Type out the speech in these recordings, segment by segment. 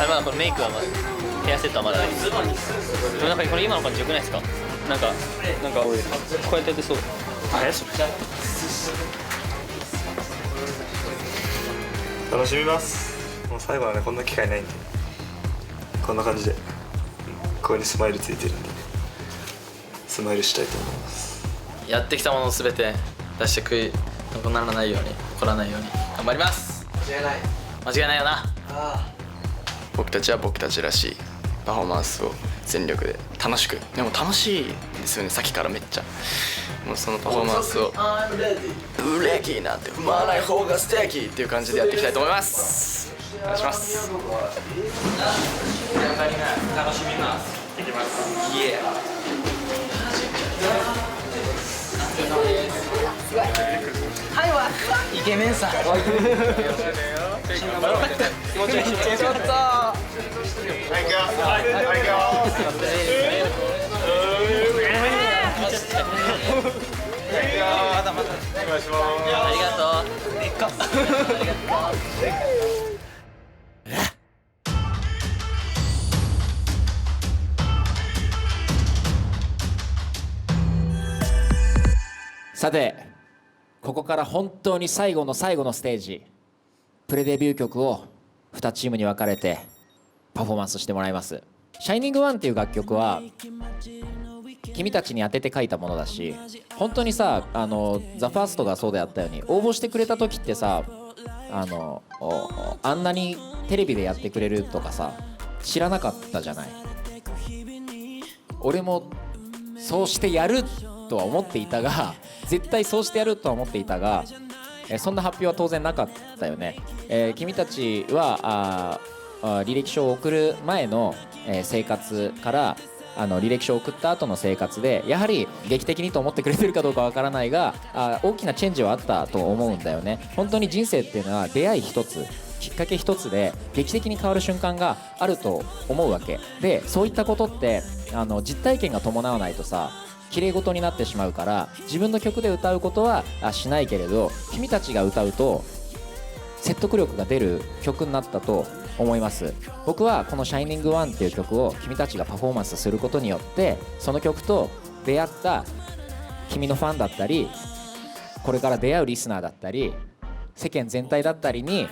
まだこれメイクはまだヘアセットはまだないです。でもなんかこれ今の感じ良くないですか？なんかこうやってやってそう。楽しみます。もう最後はね、こんな機会ないんで、こんな感じでここにスマイルついてるんで、スマイルしたいと思います。やってきたものを全て出して悔いならないように、怒らないように頑張ります。間違いないよな。僕たちは僕たちらしいパフォーマンスを全力で楽しく、でも楽しいですよね。さっきからめっちゃもうそのパフォーマンスをブレーキなんて踏まない方が素敵っていう感じでやっていきたいと思います。お願いします。楽しみます。いきます。イエーイケメンさ。気持ちいい。ちょっと。ありがとう。でっか。さて、ここから本当に最後の最後のステージ、プレデビュー曲を2チームに分かれてパフォーマンスしてもらいます。シャイニングワンっていう楽曲は君たちに当てて書いたものだし、本当にさ、THEFIRSTがそうであったように、応募してくれた時ってさ、あんなにテレビでやってくれるとかさ、知らなかったじゃない。俺もそうしてやるとは思っていたが、絶対そうしてやるとは思っていたが、そんな発表は当然なかったよね。君たちは履歴書を送る前の、生活から履歴書を送った後の生活で、やはり劇的にと思ってくれてるかどうかわからないが、大きなチェンジはあったと思うんだよね。本当に人生っていうのは出会い一つ、きっかけ一つで劇的に変わる瞬間があると思うわけで、そういったことって実体験が伴わないとさ、綺麗事になってしまうから、自分の曲で歌うことはしないけれど、君たちが歌うと説得力が出る曲になったと思います。僕はこの「シャイニングワンっていう曲を君たちがパフォーマンスすることによって、その曲と出会った君のファンだったり、これから出会うリスナーだったり、世間全体だったりに、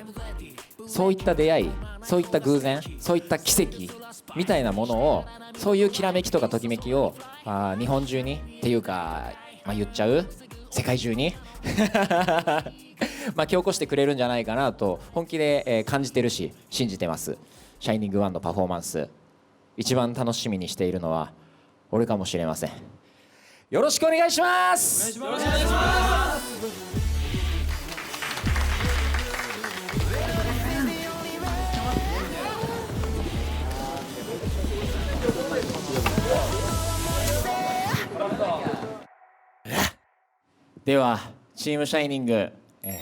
そういった出会い、そういった偶然、そういった奇跡みたいなものを、そういうきらめきとかときめきを日本中にっていうか、言っちゃう世界中に巻き起こしてくれるんじゃないかなと本気で感じてるし信じてます。シャイニングワンのパフォーマンス、一番楽しみにしているのは俺かもしれません。よろしくお願いします。よろしくお願いします。ではチームシャイニング、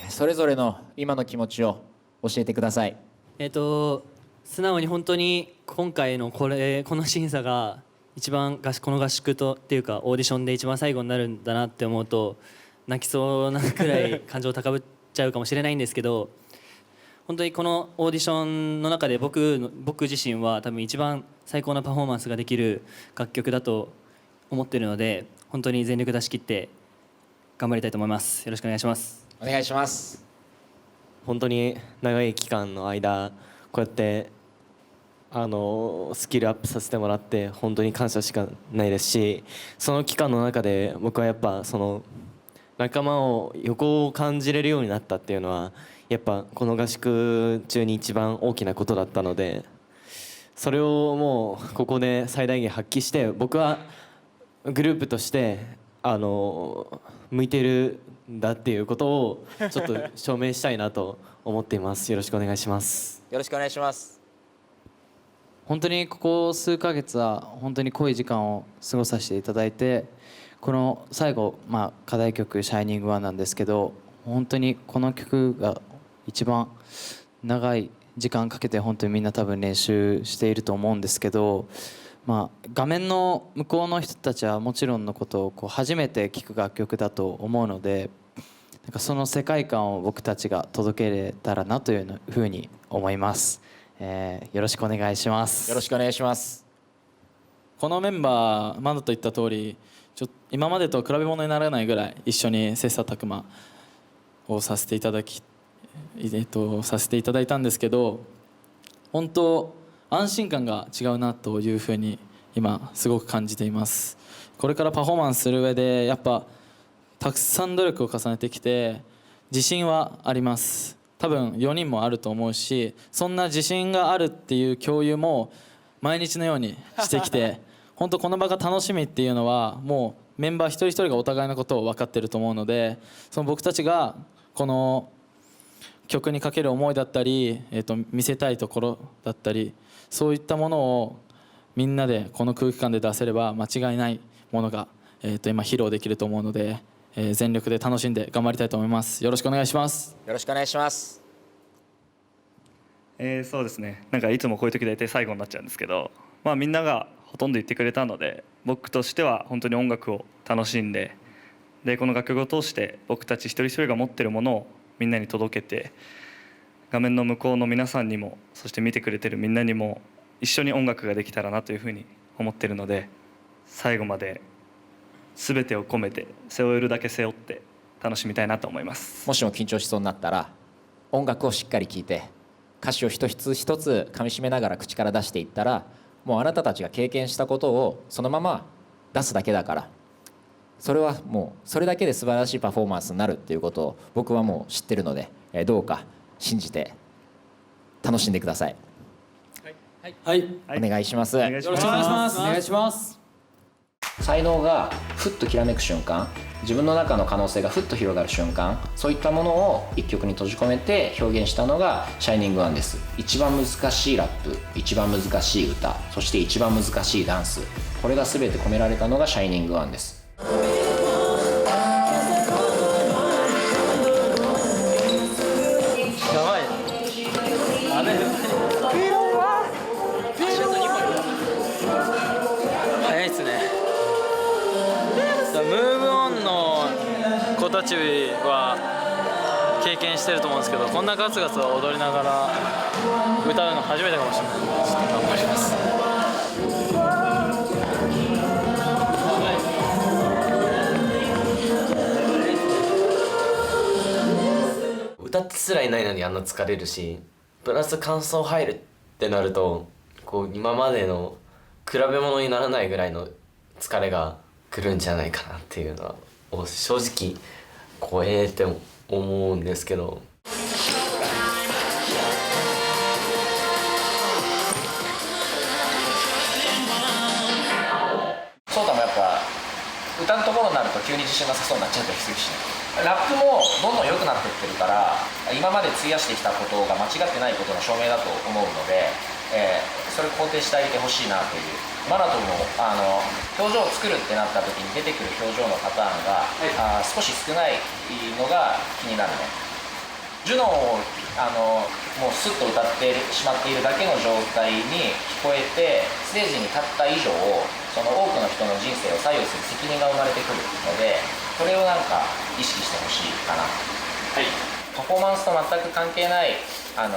それぞれの今の気持ちを教えてください。素直に本当に今回のこの審査が一番この合宿とっていうかオーディションで一番最後になるんだなって思うと泣きそうなくらい感情高ぶっちゃうかもしれないんですけど、本当にこのオーディションの中で僕自身は多分一番最高なパフォーマンスができる楽曲だと思っているので、本当に全力出し切って頑張りたいと思います。よろしくお願いします。お願いします。本当に長い期間の間こうやってスキルアップさせてもらって本当に感謝しかないですし、その期間の中で僕はやっぱその仲間を横を感じれるようになったっていうのはやっぱこの合宿中に一番大きなことだったので、それをもうここで最大限発揮して、僕はグループとして向いてるんだっていうことをちょっと証明したいなと思っています。よろしくお願いします。よろしくお願いします。本当にここ数ヶ月は本当に濃い時間を過ごさせていただいて、この最後、課題曲「シャイニングワン」なんですけど、本当にこの曲が一番長い時間かけて本当にみんな多分練習していると思うんですけど、画面の向こうの人たちはもちろんのことを初めて聴く楽曲だと思うので、なんかその世界観を僕たちが届けれたらなというふうに思います。よろしくお願いします。よろしくお願いします。このメンバーマドと言った通り今までと比べ物にならないぐらい一緒に切磋琢磨をさせていただいたんですけど、本当安心感が違うなというふうに今すごく感じています。これからパフォーマンスする上でやっぱたくさん努力を重ねてきて自信はあります。多分4人もあると思うし、そんな自信があるっていう共有も毎日のようにしてきて本当この場が楽しみっていうのはもうメンバー一人一人がお互いのことを分かってると思うので、その僕たちがこの曲にかける思いだったり、見せたいところだったり、そういったものをみんなでこの空気感で出せれば間違いないものが、今披露できると思うので、全力で楽しんで頑張りたいと思います。よろしくお願いします。よろしくお願いします。そうですね、なんかいつもこういう時大体最後になっちゃうんですけど、みんながほとんど言ってくれたので、僕としては本当に音楽を楽しんで、この楽曲を通して僕たち一人一人が持っているものをみんなに届けて、画面の向こうの皆さんにも、そして見てくれてるみんなにも一緒に音楽ができたらなというふうに思っているので、最後まで全てを込めて背負えるだけ背負って楽しみたいなと思います。もしも緊張しそうになったら音楽をしっかり聴いて歌詞を一つ一つ噛み締めながら口から出していったら、もうあなたたちが経験したことをそのまま出すだけだから、それはもうそれだけで素晴らしいパフォーマンスになるっていうことを僕はもう知ってるので、どうか信じて楽しんでください。はい、お願いします。お願いします。よろしくお願いします。お願いします。才能がふっときらめく瞬間、自分の中の可能性がふっと広がる瞬間、そういったものを一曲に閉じ込めて表現したのがシャイニングワンです。一番難しいラップ、一番難しい歌、そして一番難しいダンス、これが全て込められたのがシャイニングワンです。やばい。あれ。早いっすね。ムーブオンの子たちは経験してると思うんですけど、こんなガツガツ踊りながら歌うの初めてかもしれない。ちょっと頑張ります。歌ってすらいないのにあんな疲れるし、プラス感想入るってなると今までの比べ物にならないぐらいの疲れが来るんじゃないかなっていうのは正直怖えって思うんですけど、そうたもやっぱ歌のところになると急に自信なさそうになっちゃったりするし、ラップもどんどん良くなっていってるから、今まで費やしてきたことが間違ってないことの証明だと思うので、それ肯定してあげてほしいなという。マラトンも表情を作るってなった時に出てくる表情のパターンが、少し少ないのが気になるね。ジュノンをもうスッと歌ってしまっているだけの状態に聞こえて、ステージに立った以上その多くの人の人生を左右する責任が生まれてくるので、それをなんか意識してほしいかな。はい、パフォーマンスと全く関係ない課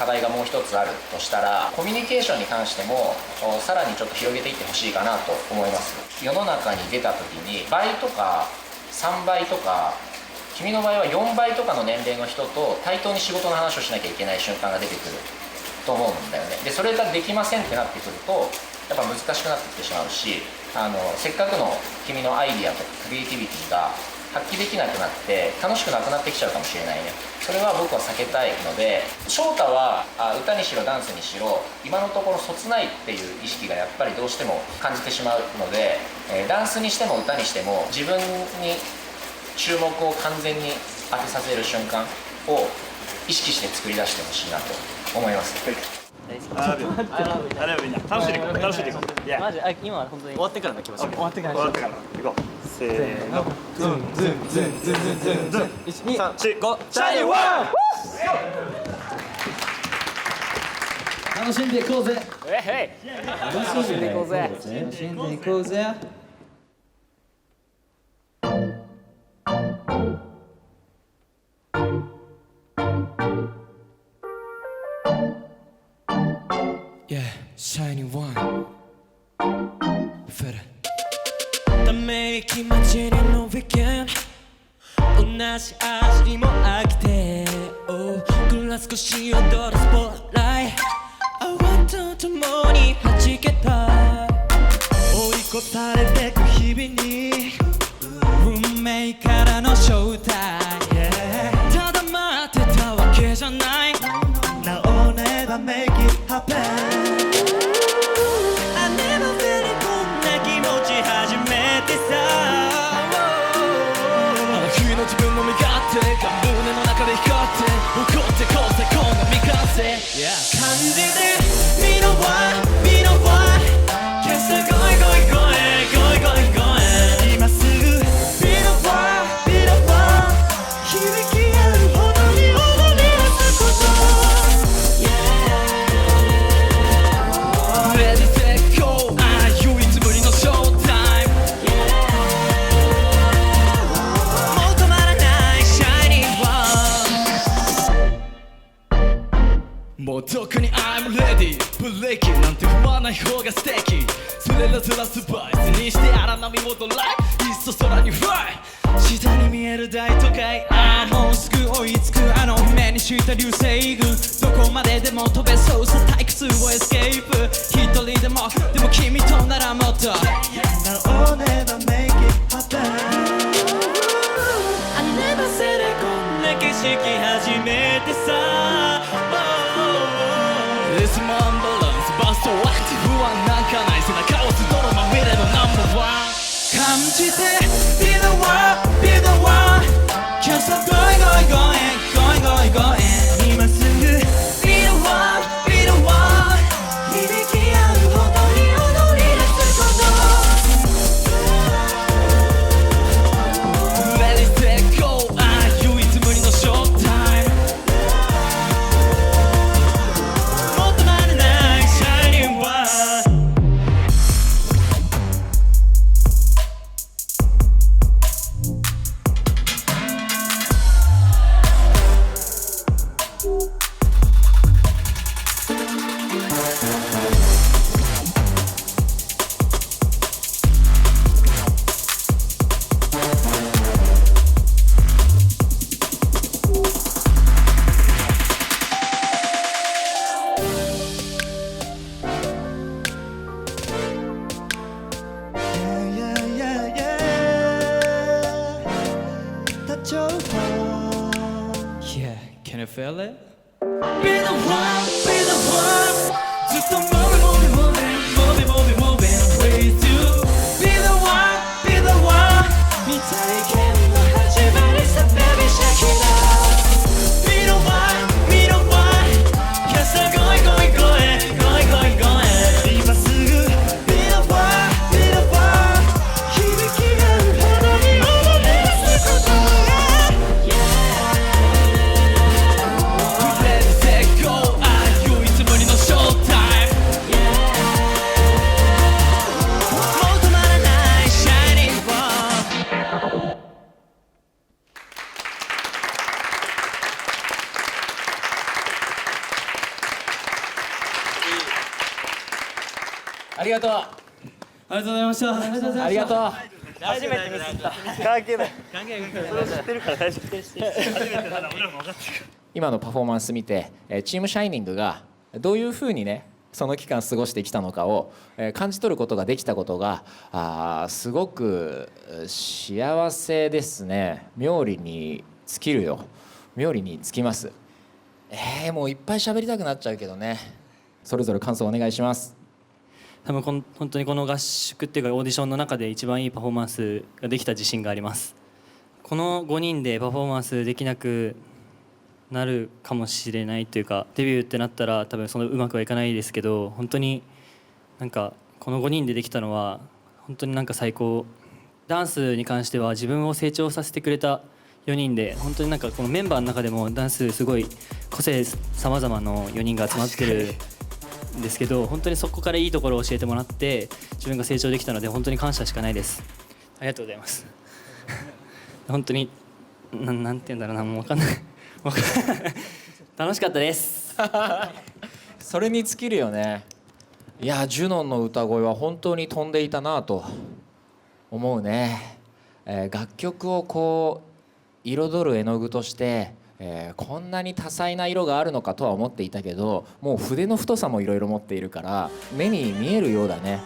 題がもう一つあるとしたら、コミュニケーションに関してもさらにちょっと広げていってほしいかなと思います。世の中に出た時に倍とか3倍とか、君の場合は4倍とかの年齢の人と対等に仕事の話をしなきゃいけない瞬間が出てくると思うんだよね。でそれができませんってなってくるとやっぱ難しくなってきてしまうし、せっかくの君のアイディアとかクリエイティビティが発揮できなくなって楽しくなくなってきちゃうかもしれないね。それは僕は避けたいので、翔太は歌にしろダンスにしろ今のところそつないっていう意識がやっぱりどうしても感じてしまうので、ダンスにしても歌にしても自分に注目を完全に当てさせる瞬間を意識して作り出してほしいなと思います。I love you みんな楽しんでいこう楽しんでいこういやマジ今は本当に終わってから泣きましょう終わってから行こうせーの1、2、 3、4、5シャイニーワン楽しんでいこうぜ楽しんでいこうぜ楽しんでいこうぜShining one Feel it ため息待ちのウィーケン同じ味にも飽きてグラス越し踊るスポットライト泡と共に弾けた追い越されてく日々に運命からの招待ただ待ってたわけじゃない Now I'll never make it happen I never felt it こんな気持ち初めてさあの日の自分の身勝手が胸の中で光って怒ってこうぜこんな未完成感じてみろはみろは消したゴイゴイゴイゴイゴイゴイ今すぐみろはみろは響き合うほどに踊り出すこと Ready set go 唯一無二のショータイムもう止まらない Shining one もう特に I'm ready ブレーキなんて踏まない方が素敵それらずらすバイスにして荒波をドライいっそ空にフライ下に見える大都会もうすぐ追いつくあの目にした流星群どこまででも飛べそうさ退屈をエスケープ一人でも君とならもっと Now I'll never make it happen I never said it こんな景色初めてさ This man balance バストアクティブはなんかない背中を押す泥まみれのナンバーワン感じて Be the one, be the one Can't stop going, going, going, going, going, going 今すぐ Be the one, be the one 響き合うほどに踊り出すこと Ready, set, go 唯一無二のショータイムもっとまらない Shining one Yeah, can you feel it? Be the one, be the one ずっと moving, moving, moving, moving, moving, moving with you Be the one, be the one 未体験の始まりさ Baby shake it out Be the one, be the one 今朝 going, going, going, going, going, going 今すぐ Be the one, be the one 響き合うほどに踊り出すこと Ready, set, go 唯一無二のショータイムもう止まらない Shining one ありがとうありがとうございましたありがとう初めてミスった関係ないそれ知ってるから大丈夫初めてなら俺らも分かってる今のパフォーマンス見てチームシャイニングがどういうふうにねその期間過ごしてきたのかを感じ取ることができたことがすごく幸せですね。冥利に尽きるよ。冥利に尽きます。もういっぱい喋りたくなっちゃうけどね。それぞれ感想お願いします。多分本当にこの合宿っていうかオーディションの中で一番いいパフォーマンスができた自信があります。この5人でパフォーマンスできなくなるかもしれないというか、デビューってなったら多分そのうまくはいかないですけど、本当になんかこの5人でできたのは本当になんか最高。ダンスに関しては自分を成長させてくれた4人で、本当になんかこのメンバーの中でもダンスすごい個性さまざまの4人が集まってるんですけど、本当にそこからいいところを教えてもらって自分が成長できたので本当に感謝しかないです。ありがとうございます本当になんて言うんだろうな、もう分かんない楽しかったですそれに尽きるよね。いやジュノンの歌声は本当に飛んでいたなと思うね。楽曲をこう彩る絵の具として、こんなに多彩な色があるのかとは思っていたけど、もう筆の太さもいろいろ持っているから目に見えるようだね。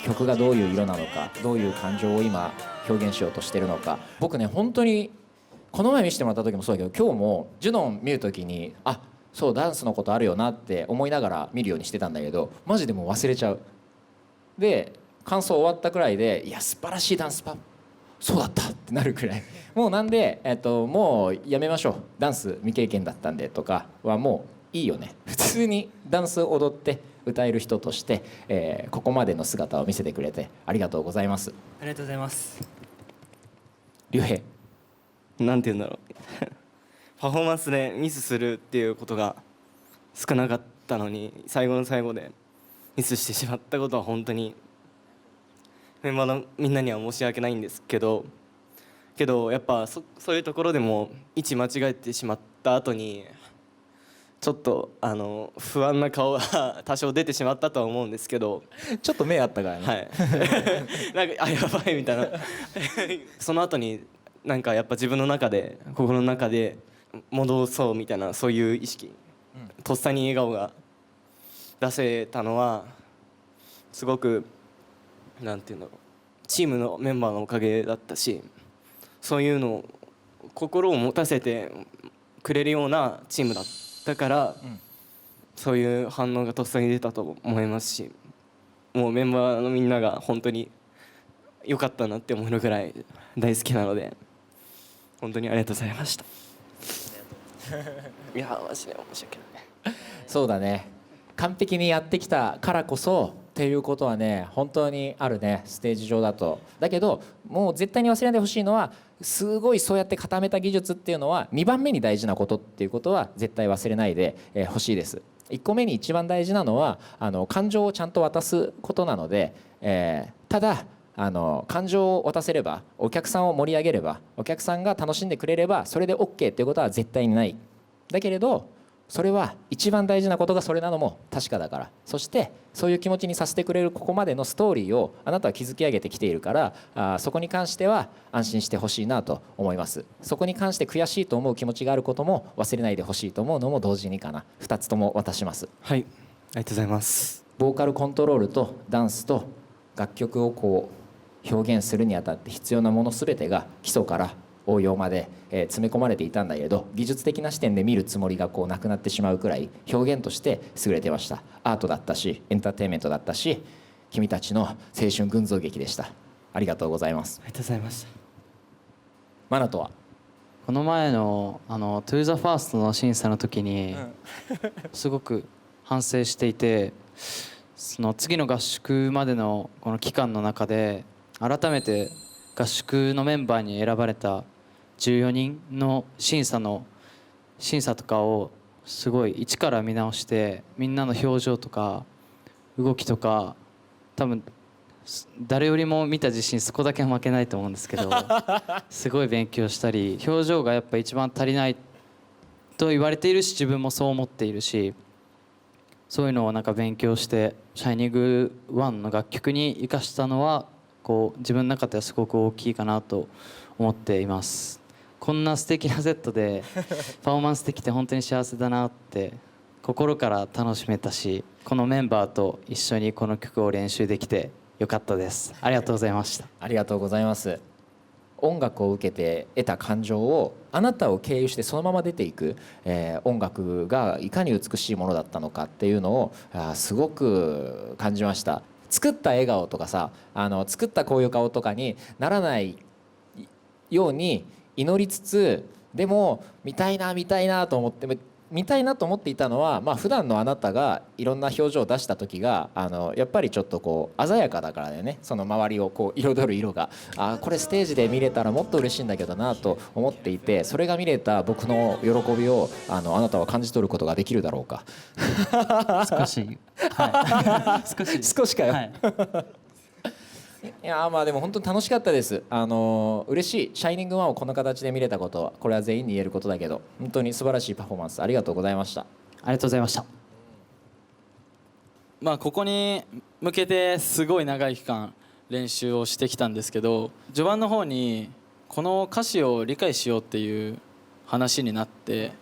曲がどういう色なのか、どういう感情を今表現しようとしてるのか。僕ね本当にこの前見せてもらった時もそうだけど、今日もジュノン見る時にそうダンスのことあるよなって思いながら見るようにしてたんだけど、マジでもう忘れちゃう。で感想終わったくらいで、いや素晴らしいダンスパそうだったってなるくらいもうなんで、もうやめましょう、ダンス未経験だったんでとかはもういいよね。普通にダンス踊って歌える人として、ここまでの姿を見せてくれてありがとうございます。ありがとうございます。竜兵なんて言うんだろうパフォーマンスでミスするっていうことが少なかったのに、最後の最後でミスしてしまったことは本当にメンバーのみんなには申し訳ないんですけどやっぱそういうところでも位置間違えてしまった後にちょっと不安な顔が多少出てしまったとは思うんですけど、ちょっと目あったからね、はいなんかやばいみたいなその後になんかやっぱ自分の中で心の中で戻そうみたいな、そういう意識、とっさに笑顔が出せたのはすごくなんていうんだろう、チームのメンバーのおかげだったし、そういうのを心を持たせてくれるようなチームだったから、そういう反応がとっさに出たと思いますし、もうメンバーのみんなが本当に良かったなって思えるぐらい大好きなので、本当にありがとうございましたいやマジで申し訳ない。そうだね、完璧にやってきたからこそっていうことはね本当にあるね、ステージ上だと。だけどもう絶対に忘れないでほしいのは、すごいそうやって固めた技術っていうのは2番目に大事なことっていうことは絶対忘れないでほしいです。1個目に一番大事なのは感情をちゃんと渡すことなので、ただ感情を渡せれば、お客さんを盛り上げれば、お客さんが楽しんでくれればそれで OK っていうことは絶対にない。だけれどそれは一番大事なことがそれなのも確かだから、そしてそういう気持ちにさせてくれるここまでのストーリーをあなたは築き上げてきているから、そこに関しては安心してほしいなと思います。そこに関して悔しいと思う気持ちがあることも忘れないでほしいと思うのも同時にかな。2つとも渡します。はい、ありがとうございます。ボーカルコントロールとダンスと楽曲をこう表現するにあたって必要なもの全てが基礎から応用まで詰め込まれていたんだけれど、技術的な視点で見るつもりがこうなくなってしまうくらい表現として優れてました。アートだったしエンターテインメントだったし、君たちの青春群像劇でした。ありがとうございます。ありがとうございました。マナトはこの前の「To the First」の審査の時にすごく反省していて、その次の合宿までのこの期間の中で改めて合宿のメンバーに選ばれた14人の審査とかをすごい一から見直して、みんなの表情とか動きとか、多分誰よりも見た自信そこだけは負けないと思うんですけどすごい勉強したり、表情がやっぱ一番足りないと言われているし、自分もそう思っているし、そういうのをなんか勉強して「シャイニング1」の楽曲に生かしたのはこう自分の中ではすごく大きいかなと思っています。こんな素敵なセットでパフォーマンスできて本当に幸せだなって心から楽しめたし、このメンバーと一緒にこの曲を練習できてよかったです。ありがとうございました。ありがとうございます。音楽を受けて得た感情をあなたを経由してそのまま出ていく、音楽がいかに美しいものだったのかっていうのをすごく感じました。作った笑顔とかさ、作ったこういう顔とかにならないように祈りつつ、でも見たいなと思って見たいなと思っていたのは、普段のあなたがいろんな表情を出した時がやっぱりちょっとこう鮮やかだからだよね。その周りをこう彩る色がこれステージで見れたらもっと嬉しいんだけどなと思っていて、それが見れた僕の喜びをあなたは感じ取ることができるだろうか。少し、はい、少しかよ、はい、いやでも本当に楽しかったです。嬉しい。シャイニングワンをこの形で見れたことはこれは全員に言えることだけど、本当に素晴らしいパフォーマンスありがとうございました。ありがとうございました。ここに向けてすごい長い期間練習をしてきたんですけど、序盤の方にこの歌詞を理解しようっていう話になって、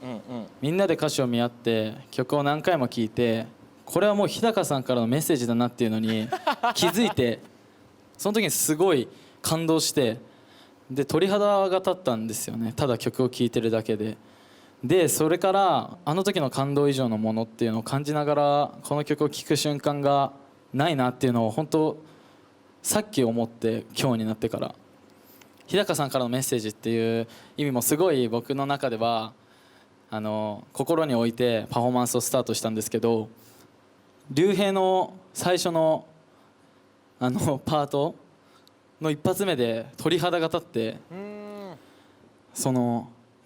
みんなで歌詞を見合って曲を何回も聴いて、これはもう日高さんからのメッセージだなっていうのに気づいてその時にすごい感動して、で鳥肌が立ったんですよね、ただ曲を聴いてるだけで。でそれからあの時の感動以上のものっていうのを感じながらこの曲を聴く瞬間がないなっていうのを本当さっき思って、今日になってから日高さんからのメッセージっていう意味もすごい僕の中では心に置いてパフォーマンスをスタートしたんですけど、竜兵の最初のパートの一発目で鳥肌が立って、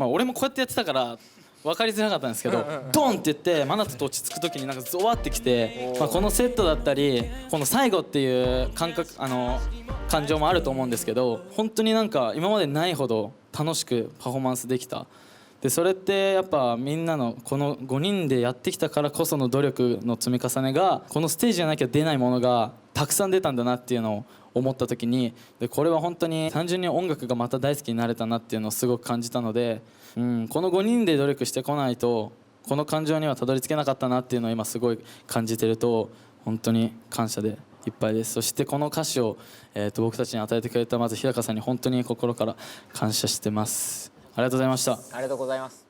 俺もこうやってやってたから分かりづらかったんですけど、ドンって言ってマナトと落ち着く時になんかゾワってきて、このセットだったりこの最後っていう感情もあると思うんですけど、本当になんか今までないほど楽しくパフォーマンスできた。でそれってやっぱみんなのこの5人でやってきたからこその努力の積み重ねが、このステージじゃなきゃ出ないものがたくさん出たんだなっていうのを思った時に、でこれは本当に単純に音楽がまた大好きになれたなっていうのをすごく感じたので、この5人で努力してこないとこの感情にはたどり着けなかったなっていうのを今すごい感じてると、本当に感謝でいっぱいです。そしてこの歌詞を、僕たちに与えてくれたまず日高さんに本当に心から感謝してます。ありがとうございました。ありがとうございます。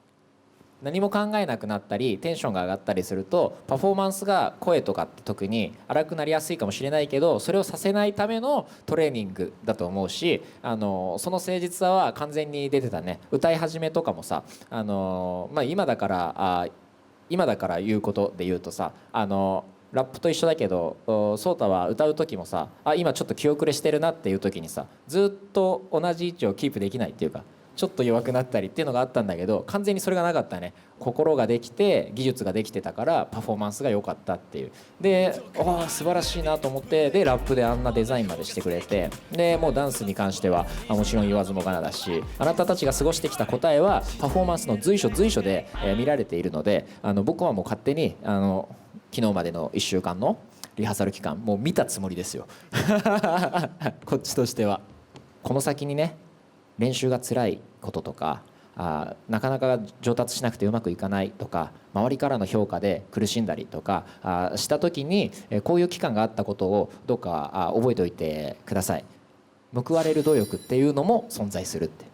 何も考えなくなったりテンションが上がったりするとパフォーマンスが声とかって特に荒くなりやすいかもしれないけど、それをさせないためのトレーニングだと思うし、その誠実さは完全に出てたね。歌い始めとかもさ、今だから言うことで言うとさ、ラップと一緒だけどソータは歌う時もさ、今ちょっと気遅れしてるなっていう時にさ、ずっと同じ位置をキープできないっていうか、ちょっと弱くなったりっていうのがあったんだけど、完全にそれがなかったね。心ができて技術ができてたからパフォーマンスが良かったっていう。で素晴らしいなと思って、でラップであんなデザインまでしてくれて、でもうダンスに関してはもちろん言わずもがなだし、あなたたちが過ごしてきた答えはパフォーマンスの随所随所で見られているので、僕はもう勝手に昨日までの1週間のリハーサル期間もう見たつもりですよこっちとしては。この先にね、練習が辛いこととかなかなか上達しなくてうまくいかないとか、周りからの評価で苦しんだりとかした時にこういう期間があったことをどうか覚えておいてください。報われる努力っていうのも存在するって。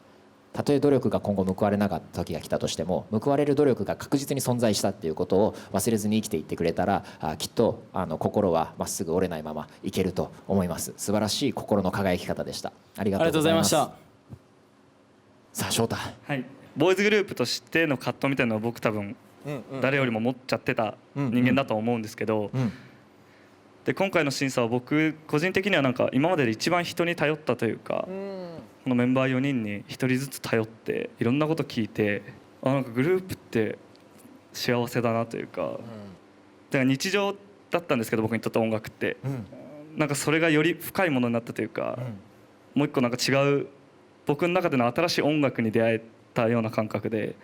たとえ努力が今後報われなかった時が来たとしても、報われる努力が確実に存在したっていうことを忘れずに生きていってくれたら、きっと心はまっすぐ折れないままいけると思います。素晴らしい心の輝き方でした。ありがとうございました。さあ翔太、はい、ボーイズグループとしての葛藤みたいなのは僕多分誰よりも持っちゃってた人間だと思うんですけど、で今回の審査は僕個人的にはなんか今までで一番人に頼ったというか、このメンバー4人に1人ずつ頼っていろんなこと聞いて、なんかグループって幸せだなというか、だから日常だったんですけど僕にとって音楽って、なんかそれがより深いものになったというか、もう一個なんか違う僕の中での新しい音楽に出会えたような感覚で、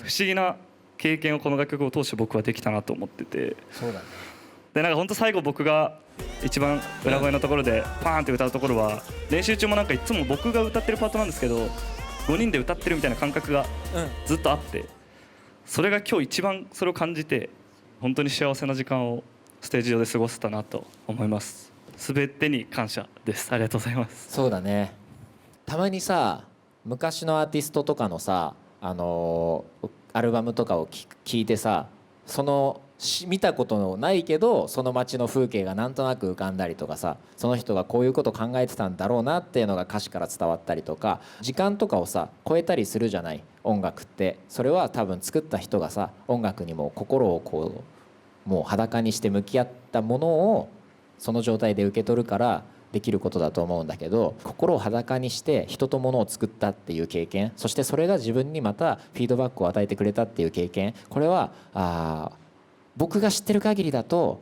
不思議な経験をこの楽曲を通して僕はできたなと思ってて、そうだね。でなんか本当最後僕が一番裏声のところでパーンって歌うところは、練習中もなんかいつも僕が歌ってるパートなんですけど5人で歌ってるみたいな感覚がずっとあって、それが今日一番それを感じて、本当に幸せな時間をステージ上で過ごせたなと思います。全てに感謝です。ありがとうございます。そうだね。たまにさ、昔のアーティストとかのさ、アルバムとかを聴いてさ、その見たことのないけどその街の風景がなんとなく浮かんだりとかさ、その人がこういうこと考えてたんだろうなっていうのが歌詞から伝わったりとか、時間とかをさ超えたりするじゃない、音楽って。それは多分作った人がさ、音楽にも心をこうもう裸にして向き合ったものをその状態で受け取るからできることだと思うんだけど、心を裸にして人と物を作ったっていう経験、そしてそれが自分にまたフィードバックを与えてくれたっていう経験、これは僕が知ってる限りだと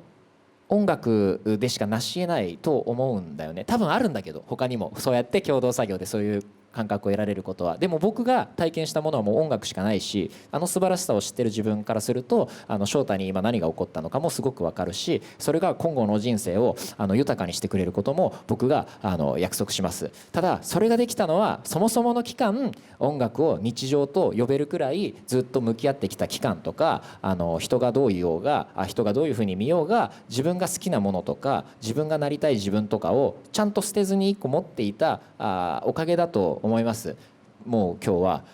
音楽でしか成し得ないと思うんだよね。多分あるんだけど他にもそうやって共同作業でそういう感覚を得られることは。でも僕が体験したものはもう音楽しかないし、素晴らしさを知ってる自分からすると翔太に今何が起こったのかもすごく分かるし、それが今後の人生を豊かにしてくれることも僕が約束します。ただそれができたのはそもそもの期間、音楽を日常と呼べるくらいずっと向き合ってきた期間とか、人がどう言おうが人がどういうふうに見ようが、自分が好きなものとか自分がなりたい自分とかをちゃんと捨てずに一個持っていたおかげだと思います。もう今日は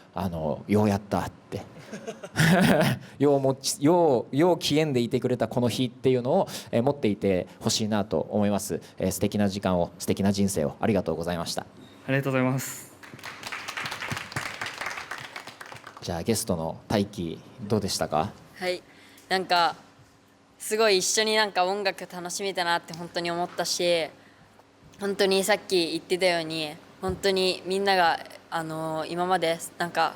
ようやったってよう機嫌でいてくれたこの日っていうのを持っていてほしいなと思います。素敵な時間を、素敵な人生をありがとうございました。ありがとうございます。じゃあゲストの大輝どうでしたか？はい、なんかすごい一緒になんか音楽楽しめたなって本当に思ったし、本当にさっき言ってたように本当にみんなが今までなんか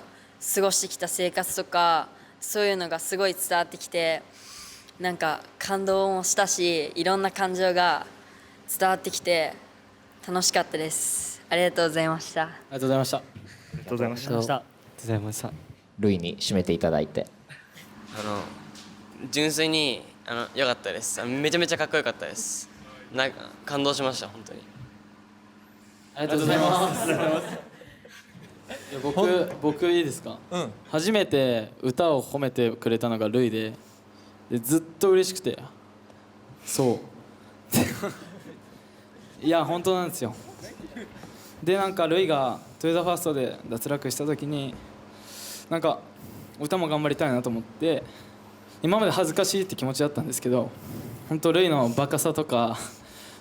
過ごしてきた生活とかそういうのがすごい伝わってきて、なんか感動もしたし、いろんな感情が伝わってきて楽しかったです。ありがとうございました。ありがとうございました。ありがとうございました。ありがとうございました。ルイに締めていただいて。純粋に良かったです。めちゃめちゃかっこよかったです。なんか感動しました本当に。ありがとうございます。僕いいですか？初めて歌を褒めてくれたのがルイでずっと嬉しくて、そういや本当なんですよ。でなんかルイがトゥーザファーストで脱落した時になんか歌も頑張りたいなと思って、今まで恥ずかしいって気持ちだったんですけど、本当ルイのバカさとか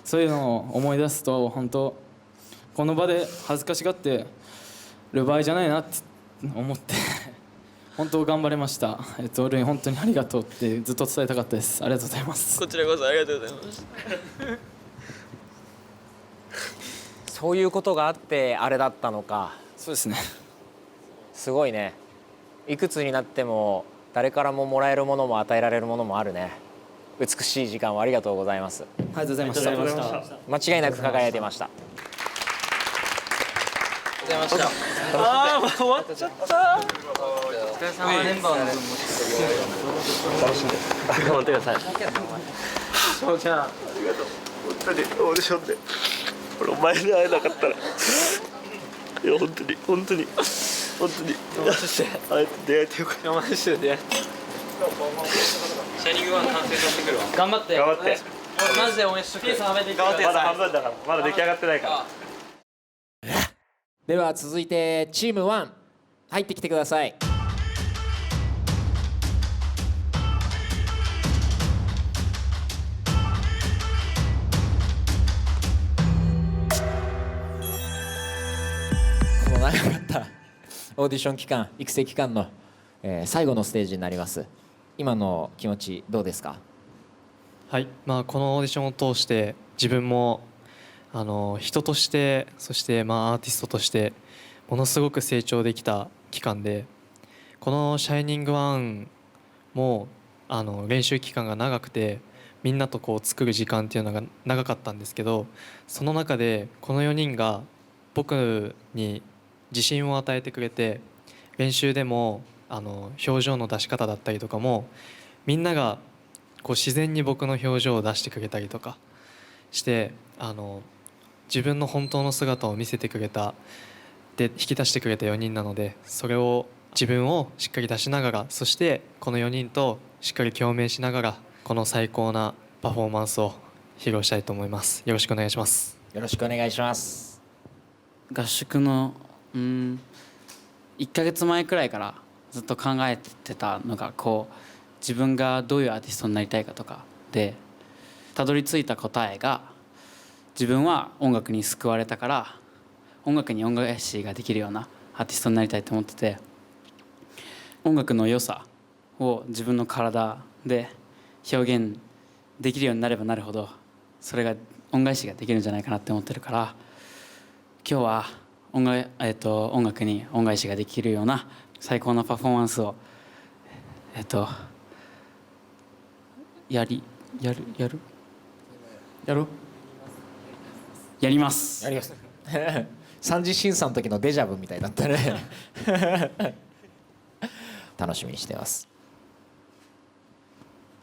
そういうのを思い出すと本当この場で恥ずかしがってる場合じゃないなって思って本当頑張れました。ルイ本当にありがとうってずっと伝えたかったです。ありがとうございます。こちらこそありがとうございます。そういうことがあってあれだったのか。そうですね。すごいね。いくつになっても誰からももらえるものも与えられるものもあるね。美しい時間をありがとうございます。ありがとうございました。間違いなく輝いてました。ありがとうございました。ああ終わっちゃった。お疲れ様メンバーの分も楽しんで頑張ってください。そうじゃん。ありがとう。本当にオーディションで俺お前に会えなかったら、いや本当にマジで会えて出会えてよかった。マジで出会えて。シャイニングワン完成させてくるわ。頑張って。マジで応援しとく。まだ半分だからまだ出来上がってないから。では続いてチーム1入ってきてください。この長かったオーディション期間、育成期間の、最後のステージになります。今の気持ちどうですか？はい、このオーディションを通して自分も人として、そしてアーティストとしてものすごく成長できた期間で、この「シャイニングワンも練習期間が長くてみんなとこう作る時間っていうのが長かったんですけど、その中でこの4人が僕に自信を与えてくれて、練習でも表情の出し方だったりとかもみんながこう自然に僕の表情を出してくれたりとかして自分の本当の姿を見せてくれたで引き出してくれた4人なので、それを自分をしっかり出しながら、そしてこの4人としっかり共鳴しながらこの最高なパフォーマンスを披露したいと思います。よろしくお願いします。よろしくお願いします。合宿の1ヶ月前くらいからずっと考えてたのが、こう自分がどういうアーティストになりたいかとかでたどり着いた答えが、自分は音楽に救われたから音楽に恩返しができるようなアーティストになりたいと思ってて、音楽の良さを自分の体で表現できるようになればなるほどそれが恩返しができるんじゃないかなって思ってるから、今日は音楽に恩返しができるような最高のパフォーマンスをやります三次審査の時のデジャブみたいだったね楽しみにしてます。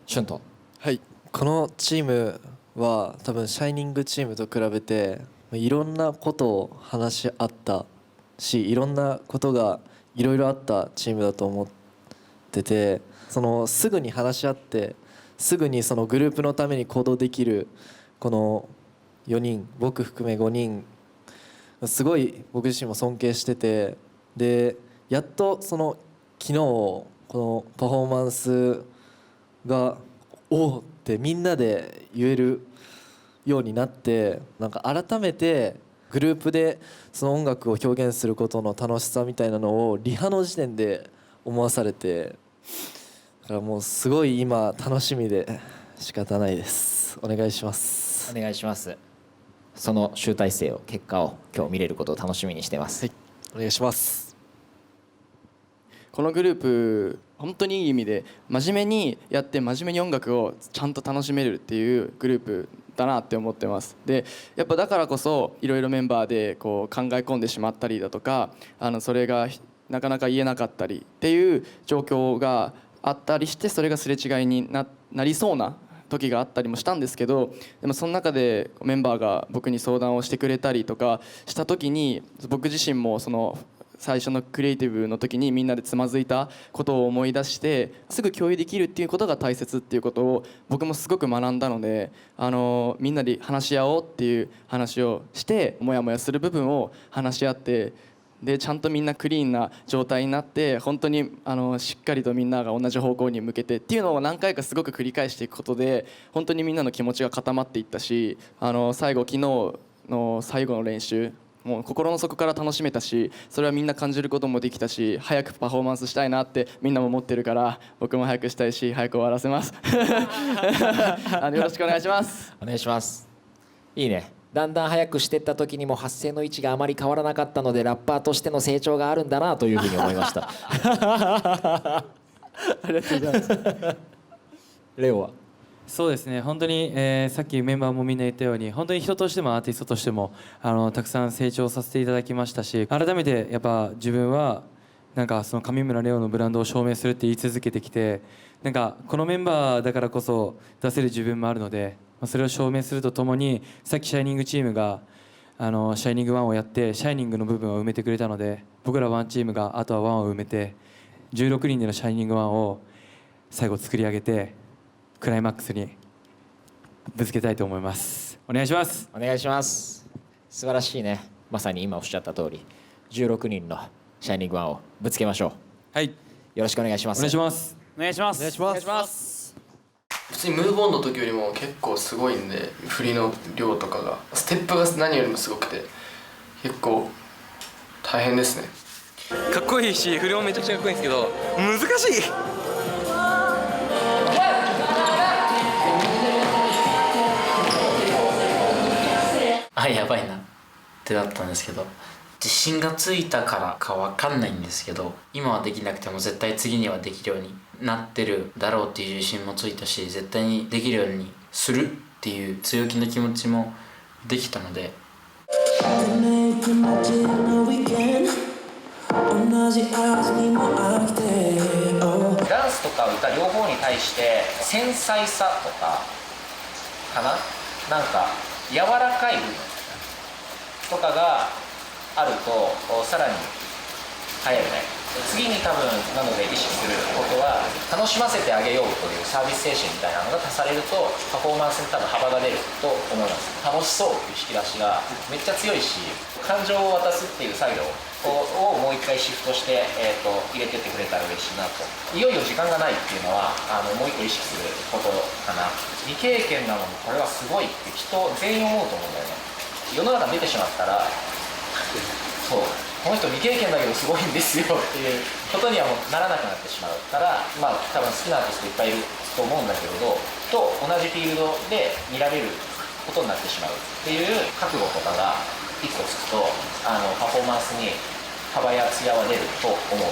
シュント。はい、このチームは多分シャイニングチームと比べていろんなことを話し合ったし、いろんなことがいろいろあったチームだと思ってて、すぐに話し合ってすぐにそのグループのために行動できるこの4人、僕含め5人、すごい僕自身も尊敬してて、でやっと昨日このパフォーマンスがおーってみんなで言えるようになって、なんか改めてグループでその音楽を表現することの楽しさみたいなのをリハの時点で思わされて、だからもうすごい今楽しみで仕方ないです。お願いします。お願いします。その集大成を、結果を今日見れることを楽しみにしてます。はい、お願いします。このグループ本当にいい意味で真面目にやって真面目に音楽をちゃんと楽しめるっていうグループだなって思ってます。でやっぱだからこそいろいろメンバーでこう考え込んでしまったりだとか、それがなかなか言えなかったりっていう状況があったりして、それがすれ違いに なりそうな時があったりもしたんですけど、でもその中でメンバーが僕に相談をしてくれたりとかした時に、僕自身も最初のクリエイティブの時にみんなでつまずいたことを思い出してすぐ共有できるっていうことが大切っていうことを僕もすごく学んだので、みんなで話し合おうっていう話をして、モヤモヤする部分を話し合って、でちゃんとみんなクリーンな状態になって、本当にしっかりとみんなが同じ方向に向けてっていうのを何回かすごく繰り返していくことで、本当にみんなの気持ちが固まっていったし、最後昨日の最後の練習もう心の底から楽しめたし、それはみんな感じることもできたし、早くパフォーマンスしたいなってみんなも思ってるから、僕も早くしたいし早く終わらせますよろしくお願いします。お願いします。いいね。だんだん早くしていった時にも発声の位置があまり変わらなかったので、ラッパーとしての成長があるんだなというふうに思いましたありがとうございますレオは。そうですね、本当に、さっきメンバーもみんな言ったように、本当に人としてもアーティストとしてもたくさん成長させていただきましたし、改めてやっぱ自分はなんかその上村レオのブランドを証明するって言い続けてきて、なんかこのメンバーだからこそ出せる自分もあるので、それを証明するとともに、さっきシャイニングチームがシャイニング1をやってシャイニングの部分を埋めてくれたので、僕らワンチームがあとは1を埋めて16人でのシャイニング1を最後作り上げてクライマックスにぶつけたいと思います。お願いします。お願いします。素晴らしいね。まさに今おっしゃった通り16人のシャイニング1をぶつけましょう。はい、よろしくお願いします。お願いします。お願いします。お願いします。お願いします。普通にムーブオンの時よりも結構すごいんで、振りの量とかがステップが何よりもすごくて結構大変ですね。かっこいいし振りもめちゃくちゃかっこいいんですけど難しい。やばいなってだったんですけど、自信がついたからかわかんないんですけど、今はできなくても絶対次にはできるようになってるだろうっていう自信もついたし、絶対にできるようにするっていう強気な気持ちもできたので、ダンスとか歌両方に対して繊細さとかかな、なんか柔らかい部分とかがあるとさらに速いよね。次に多分なので意識することは楽しませてあげようというサービス精神みたいなのが足されるとパフォーマンスに多分幅が出ると思います。楽しそうっていう引き出しがめっちゃ強いし、感情を渡すっていう作業をもう一回シフトして、入れてってくれたら嬉しいなと。いよいよ時間がないっていうのはもう一個意識することかな。未経験なのにこれはすごいって人全員思うと思うんだよね。世の中に出てしまったらそうこの人未経験だけどすごいんですよっていうことにはもうならなくなってしまうから、まあ多分好きなアーティストいっぱいいると思うんだけれどと同じフィールドで見られることになってしまうっていう覚悟とかが一個つくとパフォーマンスに幅や艶は出ると思う、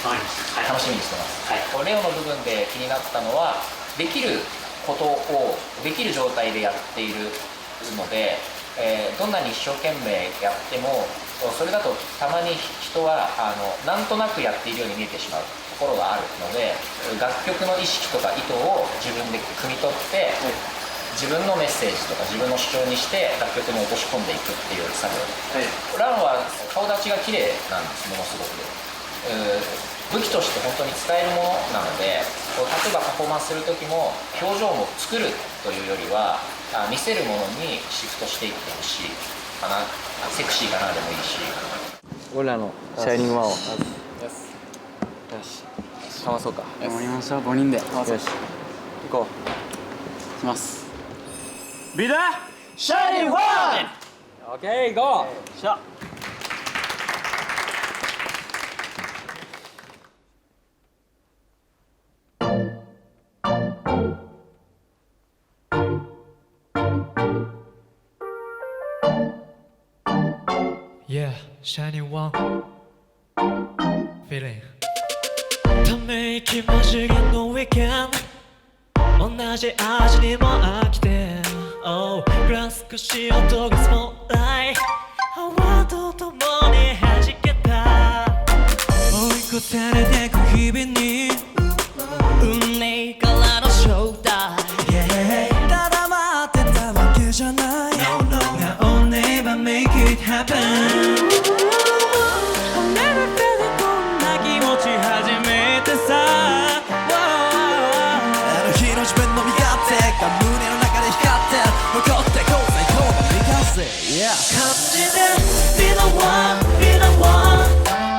楽しみにしてます、レオの部分で気になったのはできることをできる状態でやっているので、どんなに一生懸命やってもそれだとたまに人はなんとなくやっているように見えてしまうところがあるので、楽曲の意識とか意図を自分で汲み取って、自分のメッセージとか自分の主張にして楽曲に落とし込んでいくっていう作業、ランは顔立ちが綺麗なんです。ものすごく武器として本当に使えるものなので、例えばパフォーマンスする時も表情も作るというよりは見せるものにシフトしていってほしいかな。セクシーかなでもいいし、俺らのシャイニングワンをよしかまそうか。頑張りましょう。5人でよし行こう。します。ビダシャイニングワン。オッケーゴー。しゃShining one feeling ため息混じりのウィーケンド同じ味にも飽きてグラス少し音がスモーライ泡と共に弾けた追い越されてく日々に運命からの正体ただ待ってたわけじゃない Now I'll never make it happen Yeah. 感じて Be the one, be the one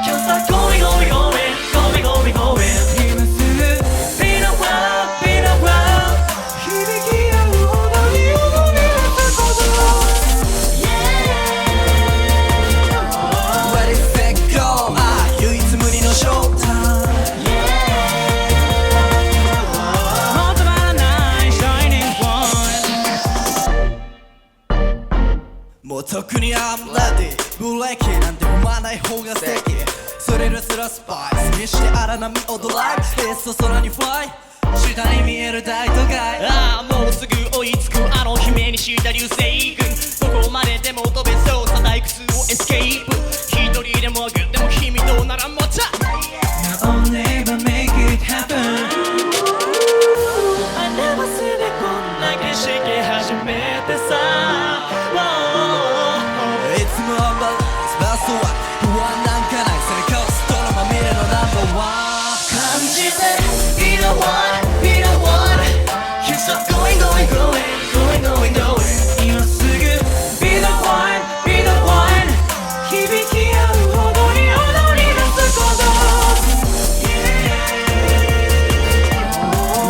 Can't stop going, going, going, going, going, going 今すぐ Be the one, be the one 響き合う踊り踊り出すこと Yeah Ready, set, go 唯一無二のショータイム Yeah もう止まらない Shining one もう特にI'm ready ブレーキなんて踏まない方が素敵それらすらスパイスにして荒波をドライブレースを空にフライ下に見える大都会もうすぐ追いつくあの悲鳴にした流星群どこまででも飛べそうさ退屈をエスケープ一人でもグでも君とならまた Now I'll never make it happen I never see でこんな景色初めてさいつもアンバランスバスは不安なんかないそれこそドラマ見るのナンバーワン感じて Be the one, be the one Can't stop going, going, going, going, going, going 今すぐ Be the one, be the one 響き合う踊り踊り出すこと Yeah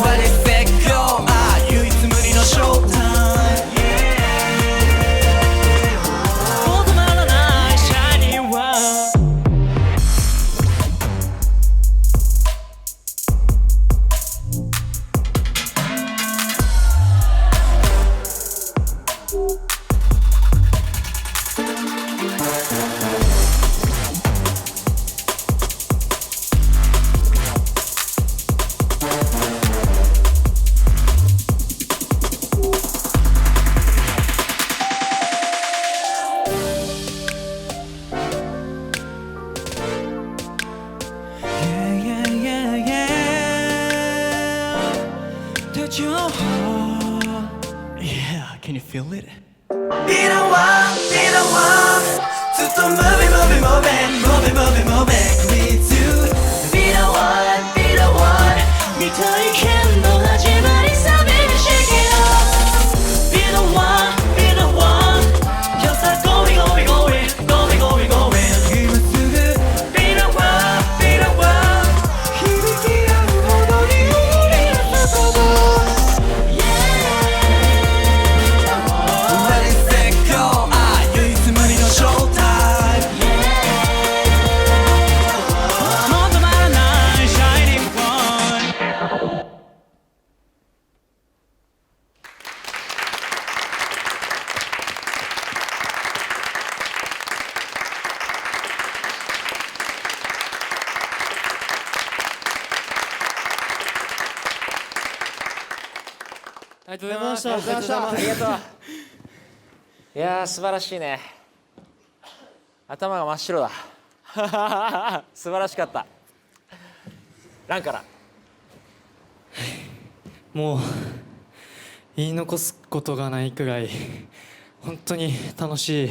Ready, set, go 唯一無二のショータイムYour heart, yeah, can you feel it? Be the one, be the one. ずっと moving, moving, moving, moving, moving, moving with you. 体験の始まりさ寂しけど Be the one, be the one Just like going, going, going, going, going, going 今すぐ Be the one, be the one 響き合うほどに降りる外も Ready, set, go 唯一無二のショータイムもう止まらない Shining One ありがとうございました。ありがとうございました。ありがとう。いやー素晴らしいね。頭が真っ白だ。素晴らしかった。ランから。もう言い残すことがないくらい本当に楽しい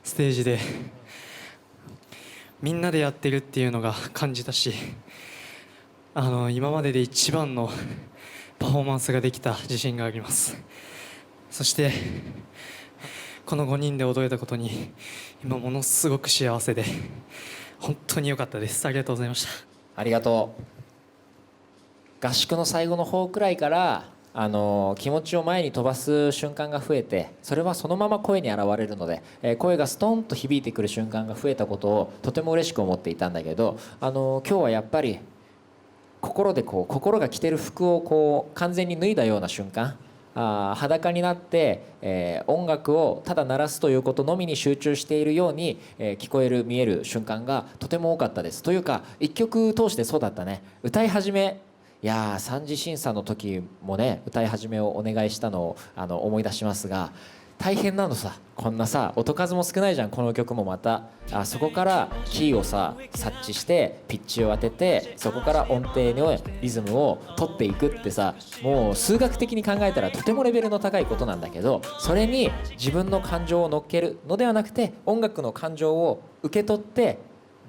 ステージでみんなでやってるっていうのが感じたし、今までで一番のパフォーマンスができた自信があります。そしてこの5人で踊れたことに今ものすごく幸せで本当に良かったです。ありがとうございました。ありがとう。合宿の最後の方くらいから気持ちを前に飛ばす瞬間が増えて、それはそのまま声に現れるので、声がストンと響いてくる瞬間が増えたことをとても嬉しく思っていたんだけど、今日はやっぱり心が着てる服を完全に脱いだような瞬間、裸になって、音楽をただ鳴らすということのみに集中しているように、聞こえる見える瞬間がとても多かったです。というか一曲通してそうだったね。歌い始め、いや3次審査の時もね歌い始めをお願いしたのを思い出しますが、大変なのさ。こんなさ音数も少ないじゃん、この曲もまた。そこからキーをさ察知してピッチを当てて、そこから音程のリズムを取っていくってさ、もう数学的に考えたらとてもレベルの高いことなんだけど、それに自分の感情を乗っけるのではなくて、音楽の感情を受け取って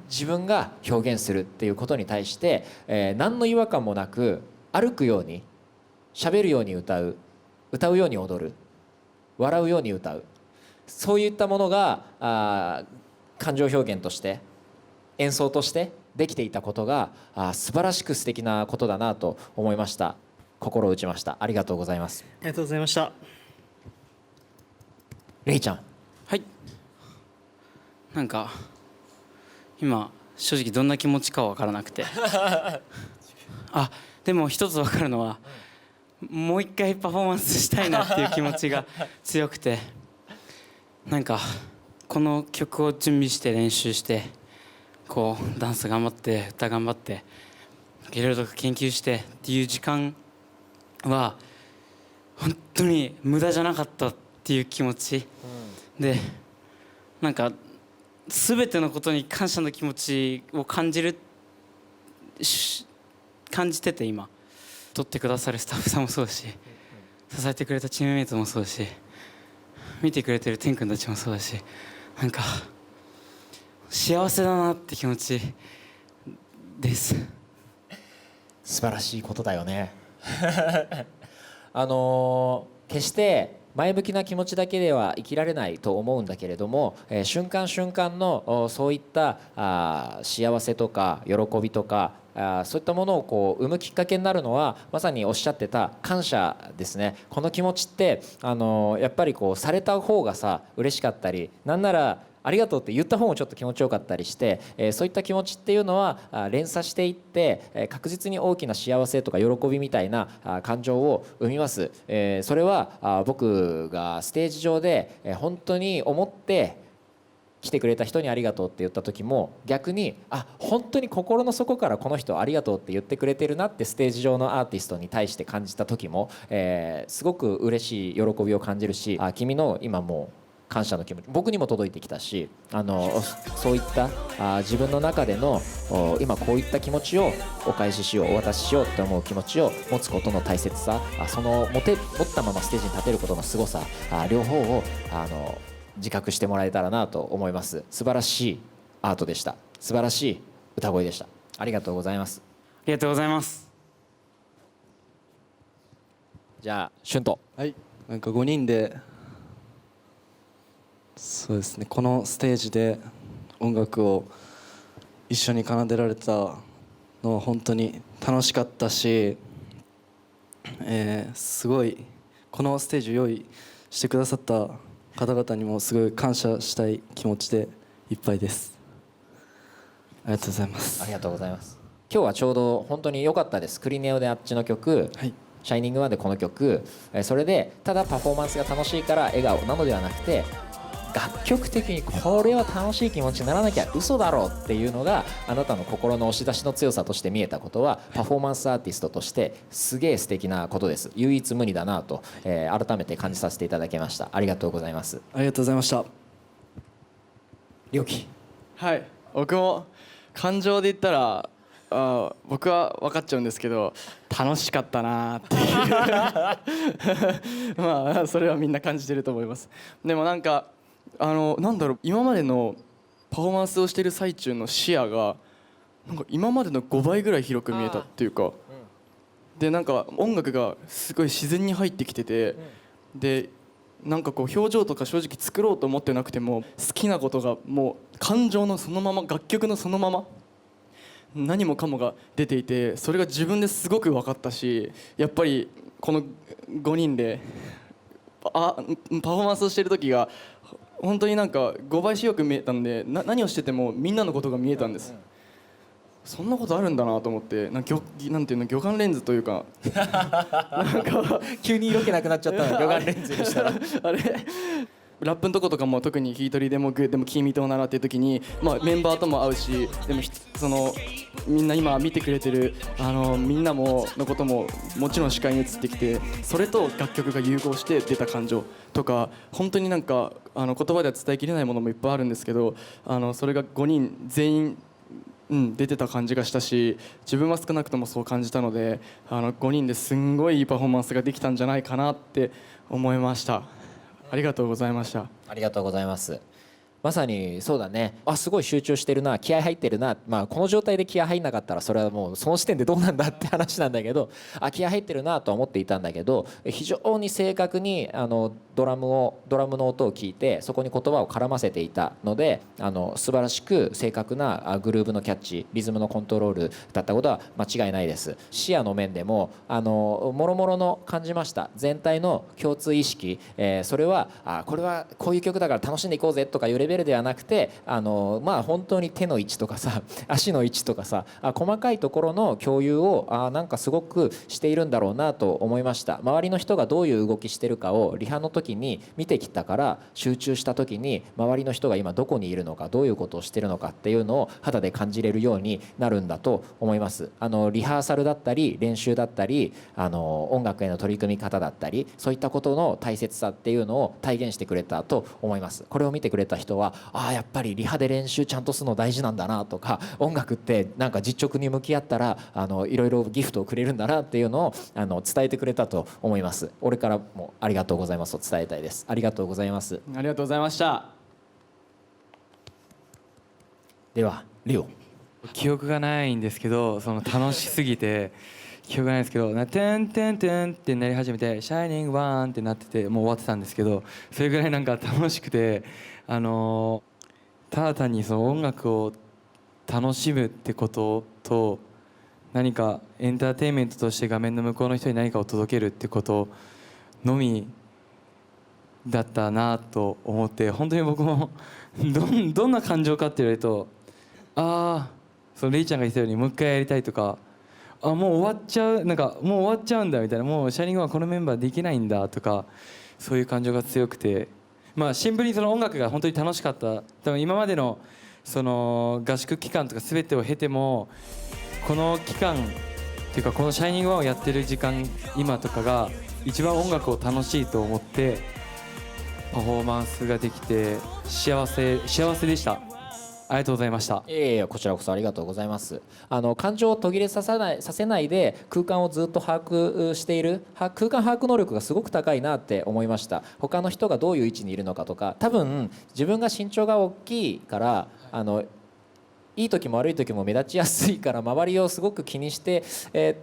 自分が表現するっていうことに対して、何の違和感もなく歩くように喋るように歌うように踊る、笑うように歌う、そういったものが感情表現として演奏としてできていたことが素晴らしく素敵なことだなと思いました。心を打ちました。ありがとうございます。ありがとうございました。レイちゃん。はい。なんか今正直どんな気持ちかは分からなくてでも一つ分かるのは、もう一回パフォーマンスしたいなっていう気持ちが強くて、なんかこの曲を準備して練習してダンス頑張って歌頑張っていろいろと研究してっていう時間は本当に無駄じゃなかったっていう気持ち、でなんか全てのことに感謝の気持ちを感じてて、今撮ってくださるスタッフさんもそうだし、支えてくれたチームメイトもそうだし、見てくれてる天くんたちもそうだし、なんか幸せだなって気持ちです。素晴らしいことだよね決して前向きな気持ちだけでは生きられないと思うんだけれども、瞬間瞬間のそういった幸せとか喜びとかそういったものを生むきっかけになるのは、まさにおっしゃってた感謝ですね。この気持ちってやっぱりされた方がさ嬉しかったり、なんならありがとうって言った方もちょっと気持ちよかったりして、そういった気持ちっていうのは連鎖していって確実に大きな幸せとか喜びみたいな感情を生みます。それは僕がステージ上で本当に思って来てくれた人にありがとうって言った時も、逆に本当に心の底からこの人ありがとうって言ってくれてるなってステージ上のアーティストに対して感じた時も、すごく嬉しい喜びを感じるし、君の今もう感謝の気持ち僕にも届いてきたし、そういった自分の中での今こういった気持ちをお返ししよう、お渡ししようって思う気持ちを持つことの大切さ、その持ったままステージに立てることの凄さ、両方を自覚してもらえたらなと思います。素晴らしいアートでした。素晴らしい歌声でした。ありがとうございます。ありがとうございます。じゃあシュント。はい、なんか5人でそうですね、このステージで音楽を一緒に奏でられたのは本当に楽しかったし、すごいこのステージを用意してくださった方々にもすごい感謝したい気持ちでいっぱいです。ありがとうございます。ありがとうございます。今日はちょうど本当に良かったです。クリネオであっちの曲、シャイニングワンでこの曲、それでただパフォーマンスが楽しいから笑顔なのではなくて、楽曲的にこれは楽しい気持ちにならなきゃ嘘だろっていうのがあなたの心の押し出しの強さとして見えたことは、パフォーマンスアーティストとしてすげえ素敵なことです。唯一無二だなと、改めて感じさせていただきました。ありがとうございます。ありがとうございました。良樹。はい、僕も感情で言ったら僕は分かっちゃうんですけど、楽しかったなっていうまあそれはみんな感じてると思います。でもなんかなんだろう、今までのパフォーマンスをしている最中の視野がなんか今までの5倍ぐらい広く見えたっていうか、でなんか音楽がすごい自然に入ってきてて、でなんかこう表情とか正直作ろうと思ってなくても好きなことがもう感情のそのまま、楽曲のそのまま何もかもが出ていて、それが自分ですごく分かったし、やっぱりこの5人でパフォーマンスをしている時が本当になんか5倍強く見えたんで、何をしててもみんなのことが見えたんです。そんなことあるんだなと思って、なんていうの、魚眼レンズというかなんか急に色気なくなっちゃったの魚眼レンズにしたらあれラップのとことかも特にヒートリでもグーでも君とならっていう時に、まあ、メンバーとも会うし、でもそのみんな今見てくれてるみんなものことももちろん視界に映ってきて、それと楽曲が融合して出た感情とか、本当になんか言葉では伝えきれないものもいっぱいあるんですけど、それが5人全員出てた感じがしたし、自分は少なくともそう感じたので、5人ですんごいいいパフォーマンスができたんじゃないかなって思いました。ありがとうございました。ありがとうございます。まさにそうだね。すごい集中してるな、気合入ってるな、この状態で気合入んなかったらそれはもうその時点でどうなんだって話なんだけど、気合入ってるなとは思っていたんだけど、非常に正確にドラムの音を聞いてそこに言葉を絡ませていたので、素晴らしく正確なグルーヴのキャッチ、リズムのコントロールだったことは間違いないです。視野の面でももろもろの感じました。全体の共通意識、それはこれはこういう曲だから楽しんでいこうぜとかいうレベルではなくて、本当に手の位置とかさ、足の位置とかさ、細かいところの共有をなんかすごくしているんだろうなと思いました。周りの人がどういう動きしてるかをリハの時に見てきたから、集中した時に周りの人が今どこにいるのか、どういうことをしてるのかっていうのを肌で感じれるようになるんだと思います。リハーサルだったり練習だったり音楽への取り組み方だったり、そういったことの大切さっていうのを体現してくれたと思います。これを見てくれた人はやっぱりリハで練習ちゃんとするの大事なんだなとか、音楽ってなんか実直に向き合ったらいろいろギフトをくれるんだなっていうのを伝えてくれたと思います。俺からもありがとうございますと伝えたいです。ありがとうございます。ありがとうございました。ではリオ。記憶がないんですけど、その楽しすぎて記憶がないんですけど、テンテンテンってなり始めて、シャイニングワンってなってて、もう終わってたんですけど、それぐらいなんか楽しくて、ただ単にその音楽を楽しむってことと、何かエンターテインメントとして画面の向こうの人に何かを届けるってことのみだったなと思って、本当に僕もどんな感情かって言われると、そのレイちゃんが言ってたようにもう一回やりたいとか、もう終わっちゃう、なんかもう終わっちゃうんだみたいな、もうシャイニングはこのメンバーできないんだとか、そういう感情が強くて、シンプルにその音楽が本当に楽しかった。多分今までのその合宿期間とか全てを経ても、この期間っていうかこのシャイニングワンをやってる時間今とかが一番音楽を楽しいと思ってパフォーマンスができて幸せでした。ありがとうございました。こちらこそありがとうございます。感情を途切れさせないで空間をずっと把握している空間把握能力がすごく高いなって思いました。他の人がどういう位置にいるのかとか、多分自分が身長が大きいからいい時も悪い時も目立ちやすいから周りをすごく気にして、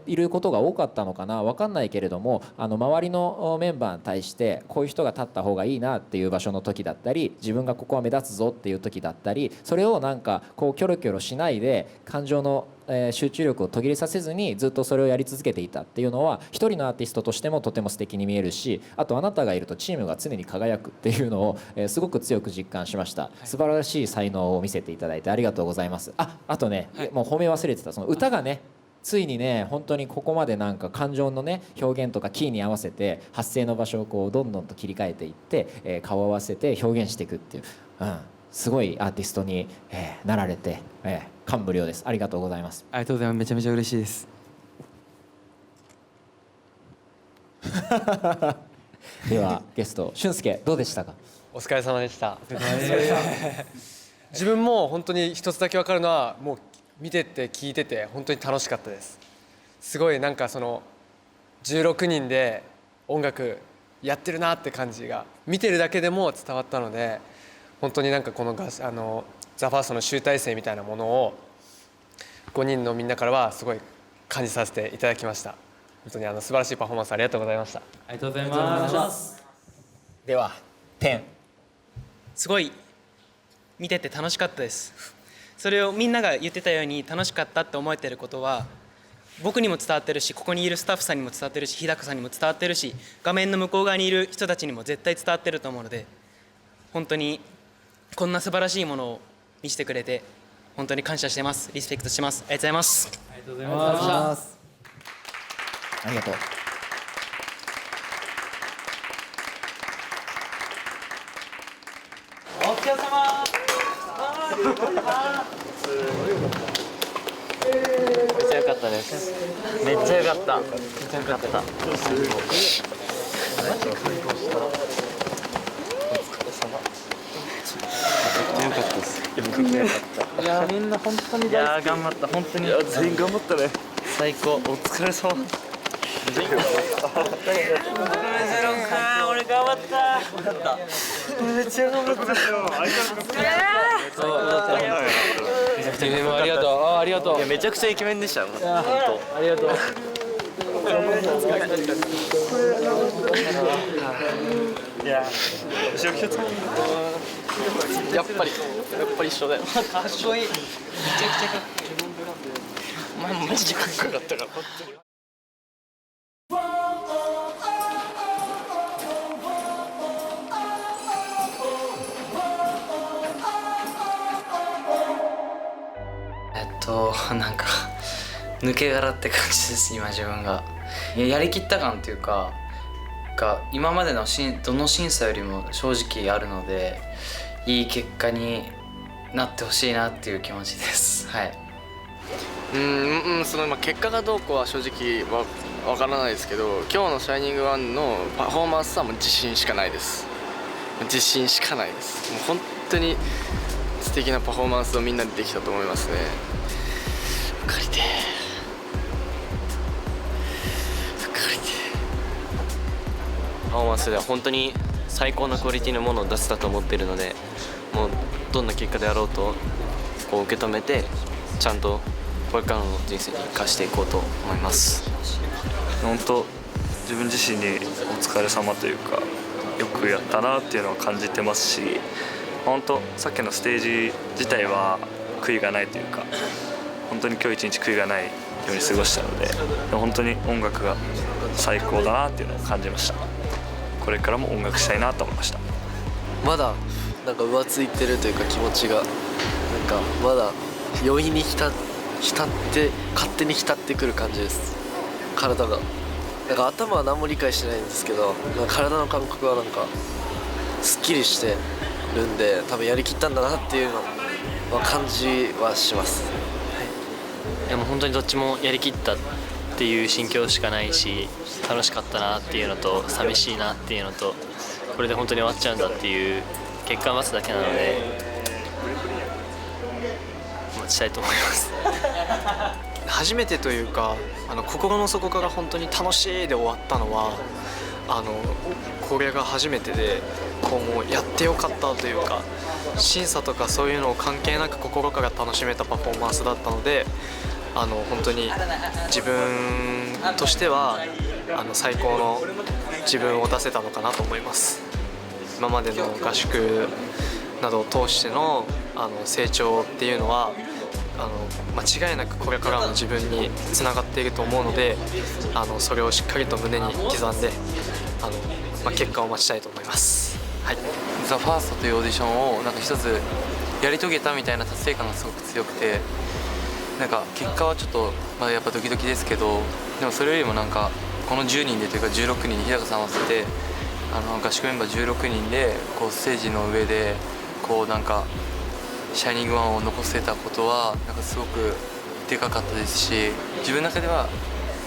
いることが多かったのかな分かんないけれども、周りのメンバーに対してこういう人が立った方がいいなっていう場所の時だったり、自分がここは目立つぞっていう時だったり、それをなんかこうキョロキョロしないで感情の集中力を途切れさせずにずっとそれをやり続けていたっていうのは、一人のアーティストとしてもとても素敵に見えるし、あとあなたがいるとチームが常に輝くっていうのをすごく強く実感しました。素晴らしい才能を見せていただいてありがとうございます。あとね、もう褒め忘れてた、その歌がねついにね本当にここまでなんか感情のね表現とかキーに合わせて発声の場所をこうどんどんと切り替えていって、顔を合わせて表現していくっていう、すごいアーティストに、なられて、感無量です。ありがとうございます。ありがとうございます。めちゃめちゃ嬉しいです。ではゲスト俊介どうでしたか？お疲れ様でした。自分も本当に一つだけ分かるのは、もう見てて聞いてて本当に楽しかったです。すごいなんかその16人で音楽やってるなって感じが見てるだけでも伝わったので、本当になんかこのTHEFIRSTの集大成みたいなものを5人のみんなからはすごい感じさせていただきました。本当に素晴らしいパフォーマンスありがとうございました。ありがとうございます。では10。すごい見てて楽しかったです。それをみんなが言ってたように楽しかったって思えてることは僕にも伝わってるし、ここにいるスタッフさんにも伝わってるし、日高さんにも伝わってるし、画面の向こう側にいる人たちにも絶対伝わってると思うので、本当にこんな素晴らしいものを見せてくれて本当に感謝してます。リスペクトしてます。ありがとうございます。ありがとうございます。ありがとう。お疲れ様。めっちゃ良かったです。めっちゃ良かった。めっちゃ良かった。良かったです。いやみんな本当に大好き。いや頑張った本当に。全員頑張ったね。最高。お疲れ様。俺頑張った。めっちゃ頑張ったよ。ありがとう。ありがとう。いやめちゃくちゃイケメンでしたよ。本当。ありがとう。いや、やっぱり一緒だよ。かっこいい。めちゃくちゃかっこいい。お前もマジでかっこよかったから。なんか抜け殻って感じです今自分が。やりきった感っていうか今までのどの審査よりも正直あるので、いい結果になってほしいなっていう気持ちです。はい。その結果がどうこうは正直わからないですけど、今日のシャイニングワンのパフォーマンスはもう自信しかないです。自信しかないです。もう本当に素敵なパフォーマンスをみんなでできたと思いますね。借りてパフォーマンスでは本当に最高なクオリティのものを出せたと思っているので、もうどんな結果であろうとこう受け止めて、ちゃんとこれからの人生に生かしていこうと思います。本当自分自身にお疲れ様というか、よくやったなっていうのを感じてますし、本当さっきのステージ自体は悔いがないというか、本当に今日一日悔いがないように過ごしたので、本当に音楽が最高だなっていうのを感じました。これからも音楽したいなと思いました。まだなんか浮ついてるというか、気持ちがなんかまだ余韻に浸って勝手に浸ってくる感じです。体がなんか頭は何も理解してないんですけど、なんか体の感覚はなんかすっきりしてるんで、多分やりきったんだなっていうのは感じはします。でも本当にどっちもやりきったっていう心境しかないし、楽しかったなっていうのと寂しいなっていうのと、これで本当に終わっちゃうんだっていう結果を待つだけなので、待ちたいと思います初めてというか、心の底から本当に楽しいで終わったのは、これが初めてでもうやってよかったというか、審査とかそういうのを関係なく心から楽しめたパフォーマンスだったので、本当に自分としては最高の自分を出せたのかなと思います。今までの合宿などを通しての成長っていうのは間違いなくこれからの自分につながっていると思うので、それをしっかりと胸に刻んで結果を待ちたいと思います。はい、THEFIRST というオーディションをなんか一つやり遂げたみたいな達成感がすごく強くて、なんか結果はちょっとやっぱドキドキですけど、でもそれよりもなんかこの10人でというか16人に日高さん合わせて合宿メンバー16人でステージの上でなんかシャイニングワンを残せたことはなんかすごくでかかったですし、自分の中では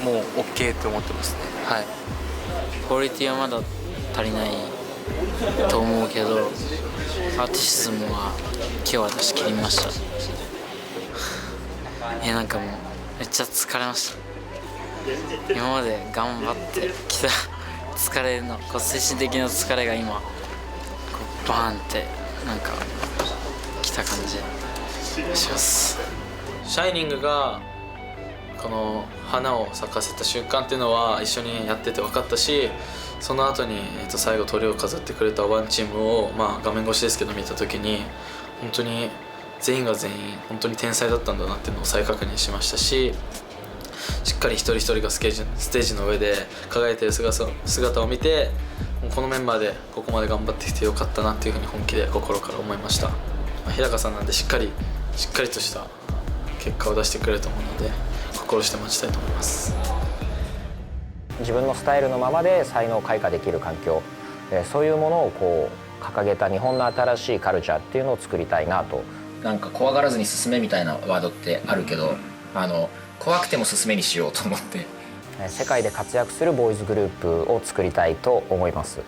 もう OK と思ってますね。はい、クオリティはまだ足りないと思うけど、アーティシズムは今日は出し切りました。なんかもうめっちゃ疲れました。今まで頑張ってきた疲れの精神的な疲れが今バーンってなんか来た感じがします。シャイニングがこの花を咲かせた瞬間っていうのは一緒にやってて分かったし、その後に最後鳥を飾ってくれたワンチームを画面越しですけど見た時に、本当に全員が全員本当に天才だったんだなっていうのを再確認しましたし、しっかり一人一人がステージの上で輝いてる姿を見て、このメンバーでここまで頑張ってきてよかったなっていうふうに本気で心から思いました。日高さんなんでしっかりとした結果を出してくれると思うので、心して待ちたいと思います。自分のスタイルのままで才能を開花できる環境、そういうものを掲げた日本の新しいカルチャーっていうのを作りたいなと。なんか怖がらずに進めみたいなワードってあるけど、怖くても進めにしようと思って、世界で活躍するボーイズグループを作りたいと思います。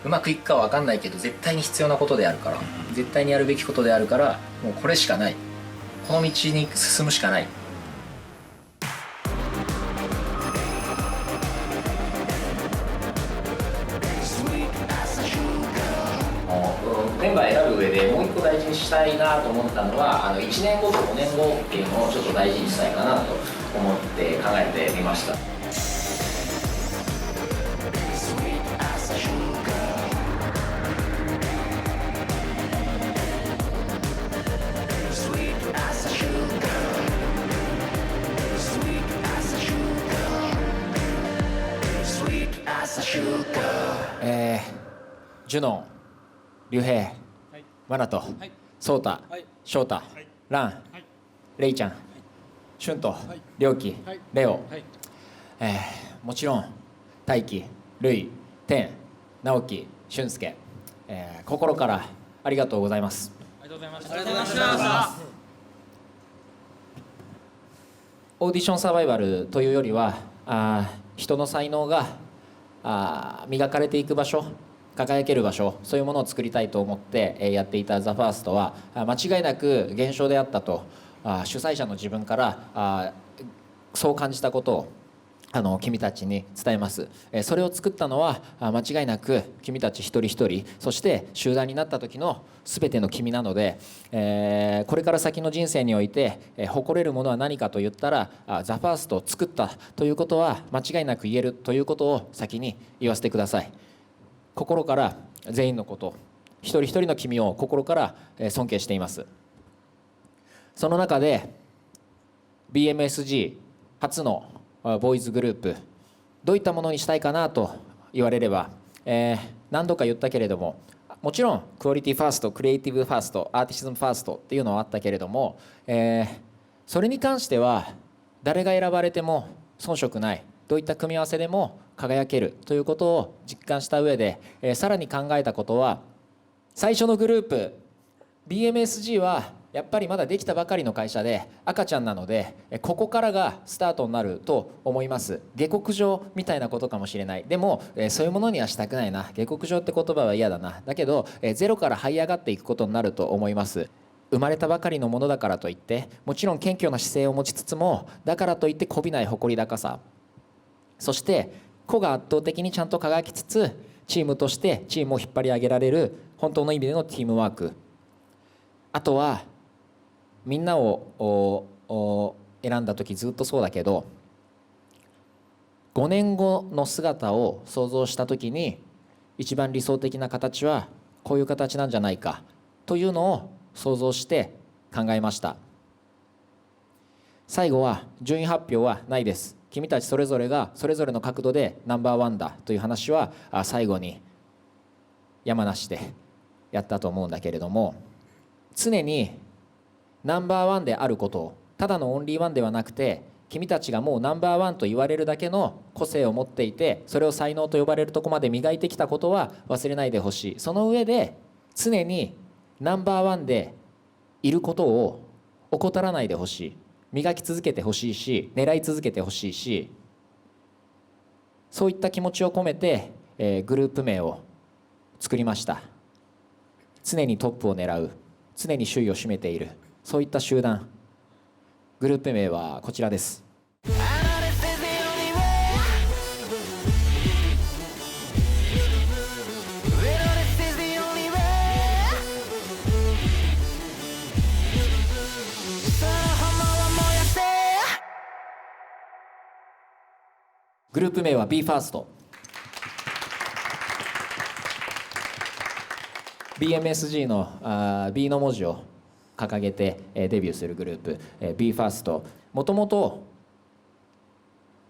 うまくいくかは分かんないけど絶対に必要なことであるから、絶対にやるべきことであるから、もうこれしかない、この道に進むしかない。メンバー選ぶ上でもう一個大事にしたいなと思ったのは、1年後と5年後っていうのをちょっと大事にしたいかなと思って考えてみました。ジュノン、リュウヘイ、マナト、ソウタ、ショウタ、ラン、レイちゃん、シュント、リョウキ、レオ、もちろん大輝、ルイ、テン、ナオキ、シュンスケ、心からありがとうございます。ありがとうございました。オーディションサバイバルというよりは、人の才能が磨かれていく場所、輝ける場所、そういうものを作りたいと思ってやっていた THEFIRST は間違いなく現象であったと、主催者の自分からそう感じたことを君たちに伝えます。それを作ったのは間違いなく君たち一人一人、そして集団になった時の全ての君なので、これから先の人生において誇れるものは何かと言ったら THEFIRST を作ったということは間違いなく言えるということを先に言わせてください。心から全員のこと、一人一人の君を心から尊敬しています。その中で BMSG 初のボーイズグループ、どういったものにしたいかなと言われれば、何度か言ったけれども、もちろんクオリティファースト、クリエイティブファースト、アーティシズムファーストっていうのはあったけれども、それに関しては誰が選ばれても遜色ない、どういった組み合わせでも輝けるということを実感した上で、さらに考えたことは、最初のグループ BMSG はやっぱりまだできたばかりの会社で赤ちゃんなので、ここからがスタートになると思います。下克上みたいなことかもしれない。でもそういうものにはしたくないな、下克上って言葉は嫌だな。だけどゼロから這い上がっていくことになると思います。生まれたばかりのものだからといって、もちろん謙虚な姿勢を持ちつつも、だからといってこびない誇り高さ、そして個が圧倒的にちゃんと輝きつつチームとしてチームを引っ張り上げられる本当の意味でのチームワーク、あとはみんなを選んだ時ずっとそうだけど5年後の姿を想像した時に一番理想的な形はこういう形なんじゃないかというのを想像して考えました。最後は順位発表はないです。君たちそれぞれがそれぞれの角度でナンバーワンだという話は最後に山梨でやったと思うんだけれども、常にナンバーワンであることを、ただのオンリーワンではなくて君たちがもうナンバーワンと言われるだけの個性を持っていて、それを才能と呼ばれるところまで磨いてきたことは忘れないでほしい。その上で常にナンバーワンでいることを怠らないでほしい。磨き続けてほしいし、狙い続けてほしいし、そういった気持ちを込めて、グループ名を作りました。常にトップを狙う、常に首位を占めている、そういった集団。グループ名はこちらです。グループ名は BE:FIRST。BMSG のB の文字を掲げてデビューするグループ BE:FIRST。もともと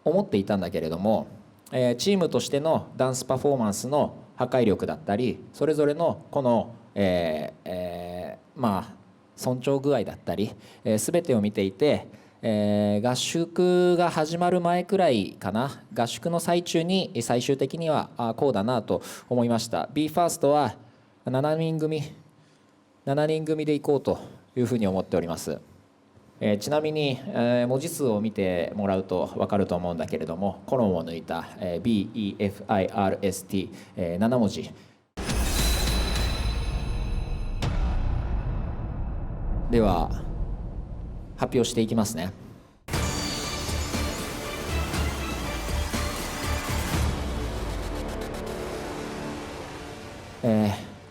思っていたんだけれども、チームとしてのダンスパフォーマンスの破壊力だったり、それぞれのこの、尊重具合だったり、全てを見ていて、合宿が始まる前くらいかな、合宿の最中に最終的にはこうだなと思いました。 BE:FIRST は7人組で行こうというふうに思っております。ちなみに文字数を見てもらうと分かると思うんだけれども、コロンを抜いた BE:FIRST7 文字では発表していきますね。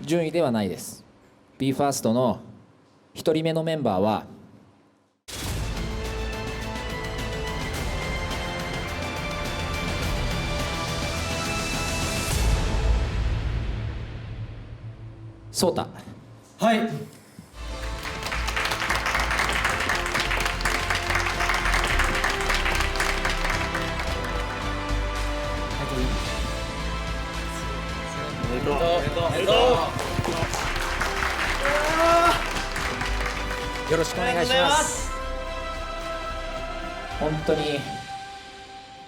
順位ではないです。 BE:FIRST の1人目のメンバーはソータ。はい。おめでとう。おめでとう。よろしくお願いします。本当に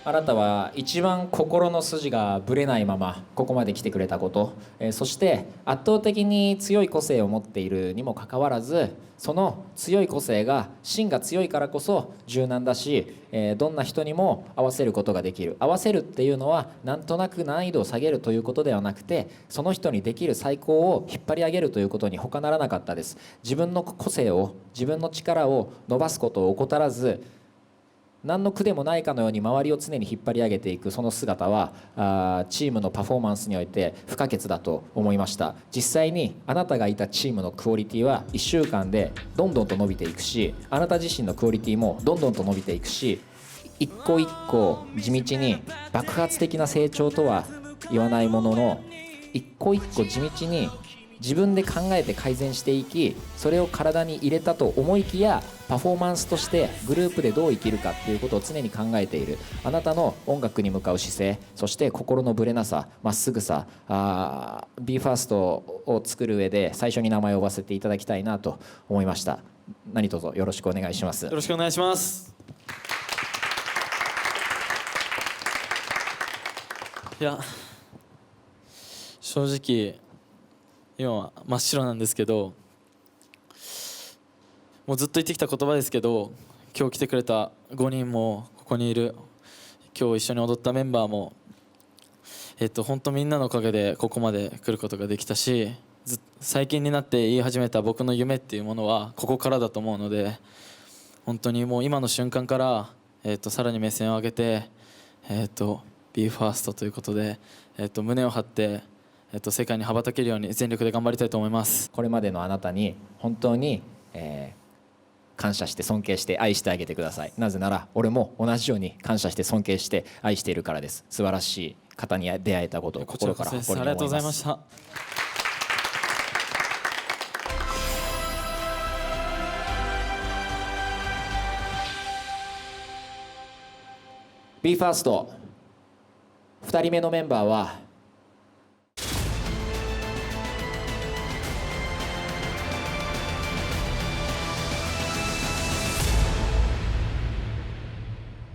あなたは一番心の筋がぶれないままここまで来てくれたこと、そして圧倒的に強い個性を持っているにもかかわらず、その強い個性が芯が強いからこそ柔軟だし、どんな人にも合わせることができる。合わせるっていうのはなんとなく難易度を下げるということではなくて、その人にできる最高を引っ張り上げるということに他ならなかったです。自分の個性を、自分の力を伸ばすことを怠らず、何の苦でもないかのように周りを常に引っ張り上げていくその姿はチームのパフォーマンスにおいて不可欠だと思いました。実際にあなたがいたチームのクオリティは1週間でどんどんと伸びていくし、あなた自身のクオリティもどんどんと伸びていくし、一個一個地道に爆発的な成長とは言わないものの、一個一個地道に自分で考えて改善していき、それを体に入れたと思いきやパフォーマンスとしてグループでどう生きるかっていうことを常に考えているあなたの音楽に向かう姿勢、そして心のぶれなさ、まっすぐさ、BE:FIRST を作る上で最初に名前を呼ばせていただきたいなと思いました。何卒よろしくお願いします。よろしくお願いします。いや、正直今は真っ白なんですけど、もうずっと言ってきた言葉ですけど、今日来てくれた5人もここにいる今日一緒に踊ったメンバーも本当みんなのおかげでここまで来ることができたし、最近になって言い始めた僕の夢っていうものはここからだと思うので、本当にもう今の瞬間からさらに目線を上げて BE:FIRST ということで、胸を張って、世界に羽ばたけるように全力で頑張りたいと思います。これまでのあなたに本当に、感謝して尊敬して愛してあげてください。なぜなら俺も同じように感謝して尊敬して愛しているからです。素晴らしい方に出会えたことを心から誇りに思います。ありがとうございました。BE:FIRST 2人目のメンバーは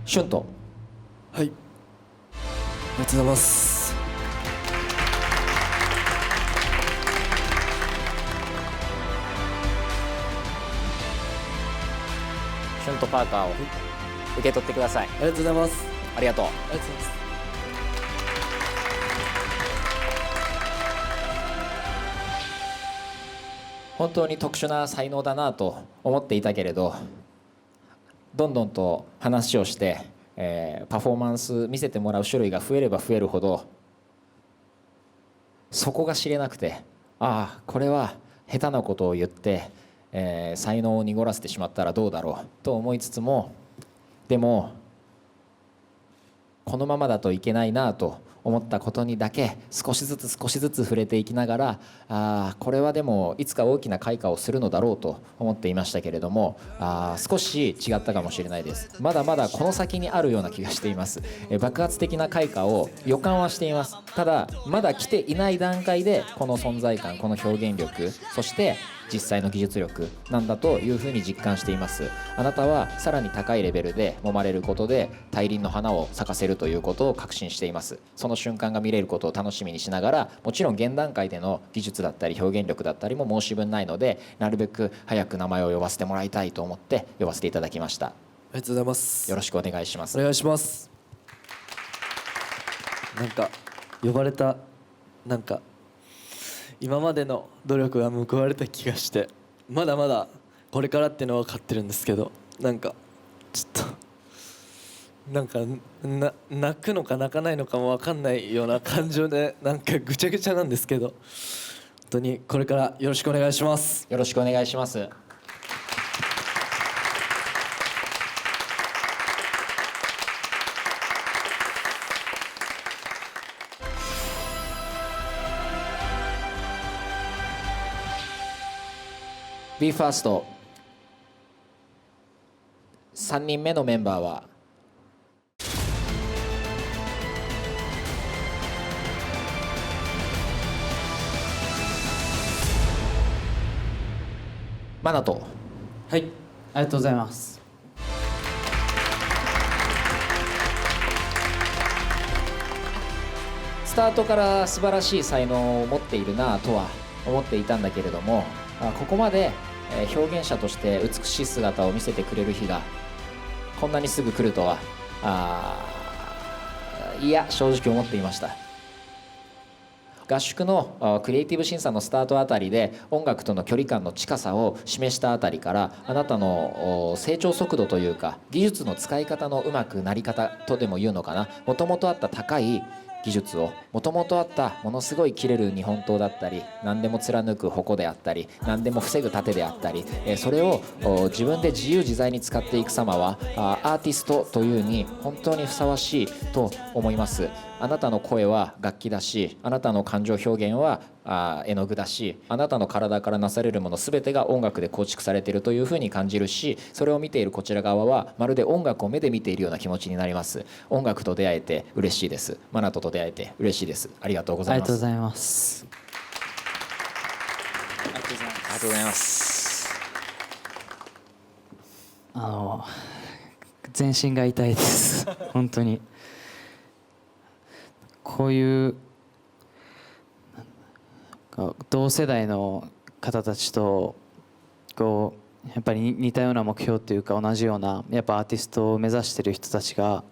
シュント。はい、ありがとうございます。シュンとパーカーを受け取ってください。ありがとうございます。ありがとう。ありがとうございます。本当に特殊な才能だなと思っていたけれど、どんどんと話をして、パフォーマンス見せてもらう種類が増えれば増えるほどそこが知れなくて、ああこれは下手なことを言って、才能を濁らせてしまったらどうだろうと思いつつも、でもこのままだといけないなと思ったことにだけ少しずつ触れていきながら、これはでもいつか大きな開花をするのだろうと思っていましたけれども、少し違ったかもしれないです。まだまだこの先にあるような気がしています。爆発的な開花を予感はしています。ただまだ来ていない段階でこの存在感、この表現力、そして実際の技術力なんだというふうに実感しています。あなたはさらに高いレベルで揉まれることで大輪の花を咲かせるということを確信しています。その瞬間が見れることを楽しみにしながら、もちろん現段階での技術だったり表現力だったりも申し分ないので、なるべく早く名前を呼ばせてもらいたいと思って呼ばせていただきました。ありがとうございます。よろしくお願いします。お願いします。なんか呼ばれた、なんか今までの努力が報われた気がして、まだまだこれからっていうのは分かってるんですけど、なんかちょっとなんか泣くのか泣かないのかも分かんないような感情で、なんかぐちゃぐちゃなんですけど、本当にこれからよろしくお願いします。よろしくお願いします。BE:FIRST 3人目のメンバーはマナト。はい、ありがとうございます。スタートから素晴らしい才能を持っているなとは思っていたんだけれども、ここまで表現者として美しい姿を見せてくれる日がこんなにすぐ来るとは、いや正直思っていました。合宿のクリエイティブ審査のスタートあたりで音楽との距離感の近さを示したあたりから、あなたの成長速度というか技術の使い方のうまくなり方とでも言うのかな、もともとあった高い技術を、もともとあったものすごい切れる日本刀だったり、何でも貫く矛であったり、何でも防ぐ盾であったり、それを自分で自由自在に使っていく様はアーティストというに本当にふさわしいと思います。あなたの声は楽器だし、あなたの感情表現は絵の具だし、あなたの体からなされるもの全てが音楽で構築されているというふうに感じるし、それを見ているこちら側はまるで音楽を目で見ているような気持ちになります。音楽と出会えて嬉しいです。マナトと出会えて嬉しいです。ありがとうございます。ありがとうございます。ありがとうございます。全身が痛いです本当に。こういう同世代の方たちとこうやっぱり似たような目標というか、同じようなやっぱアーティストを目指している人たちが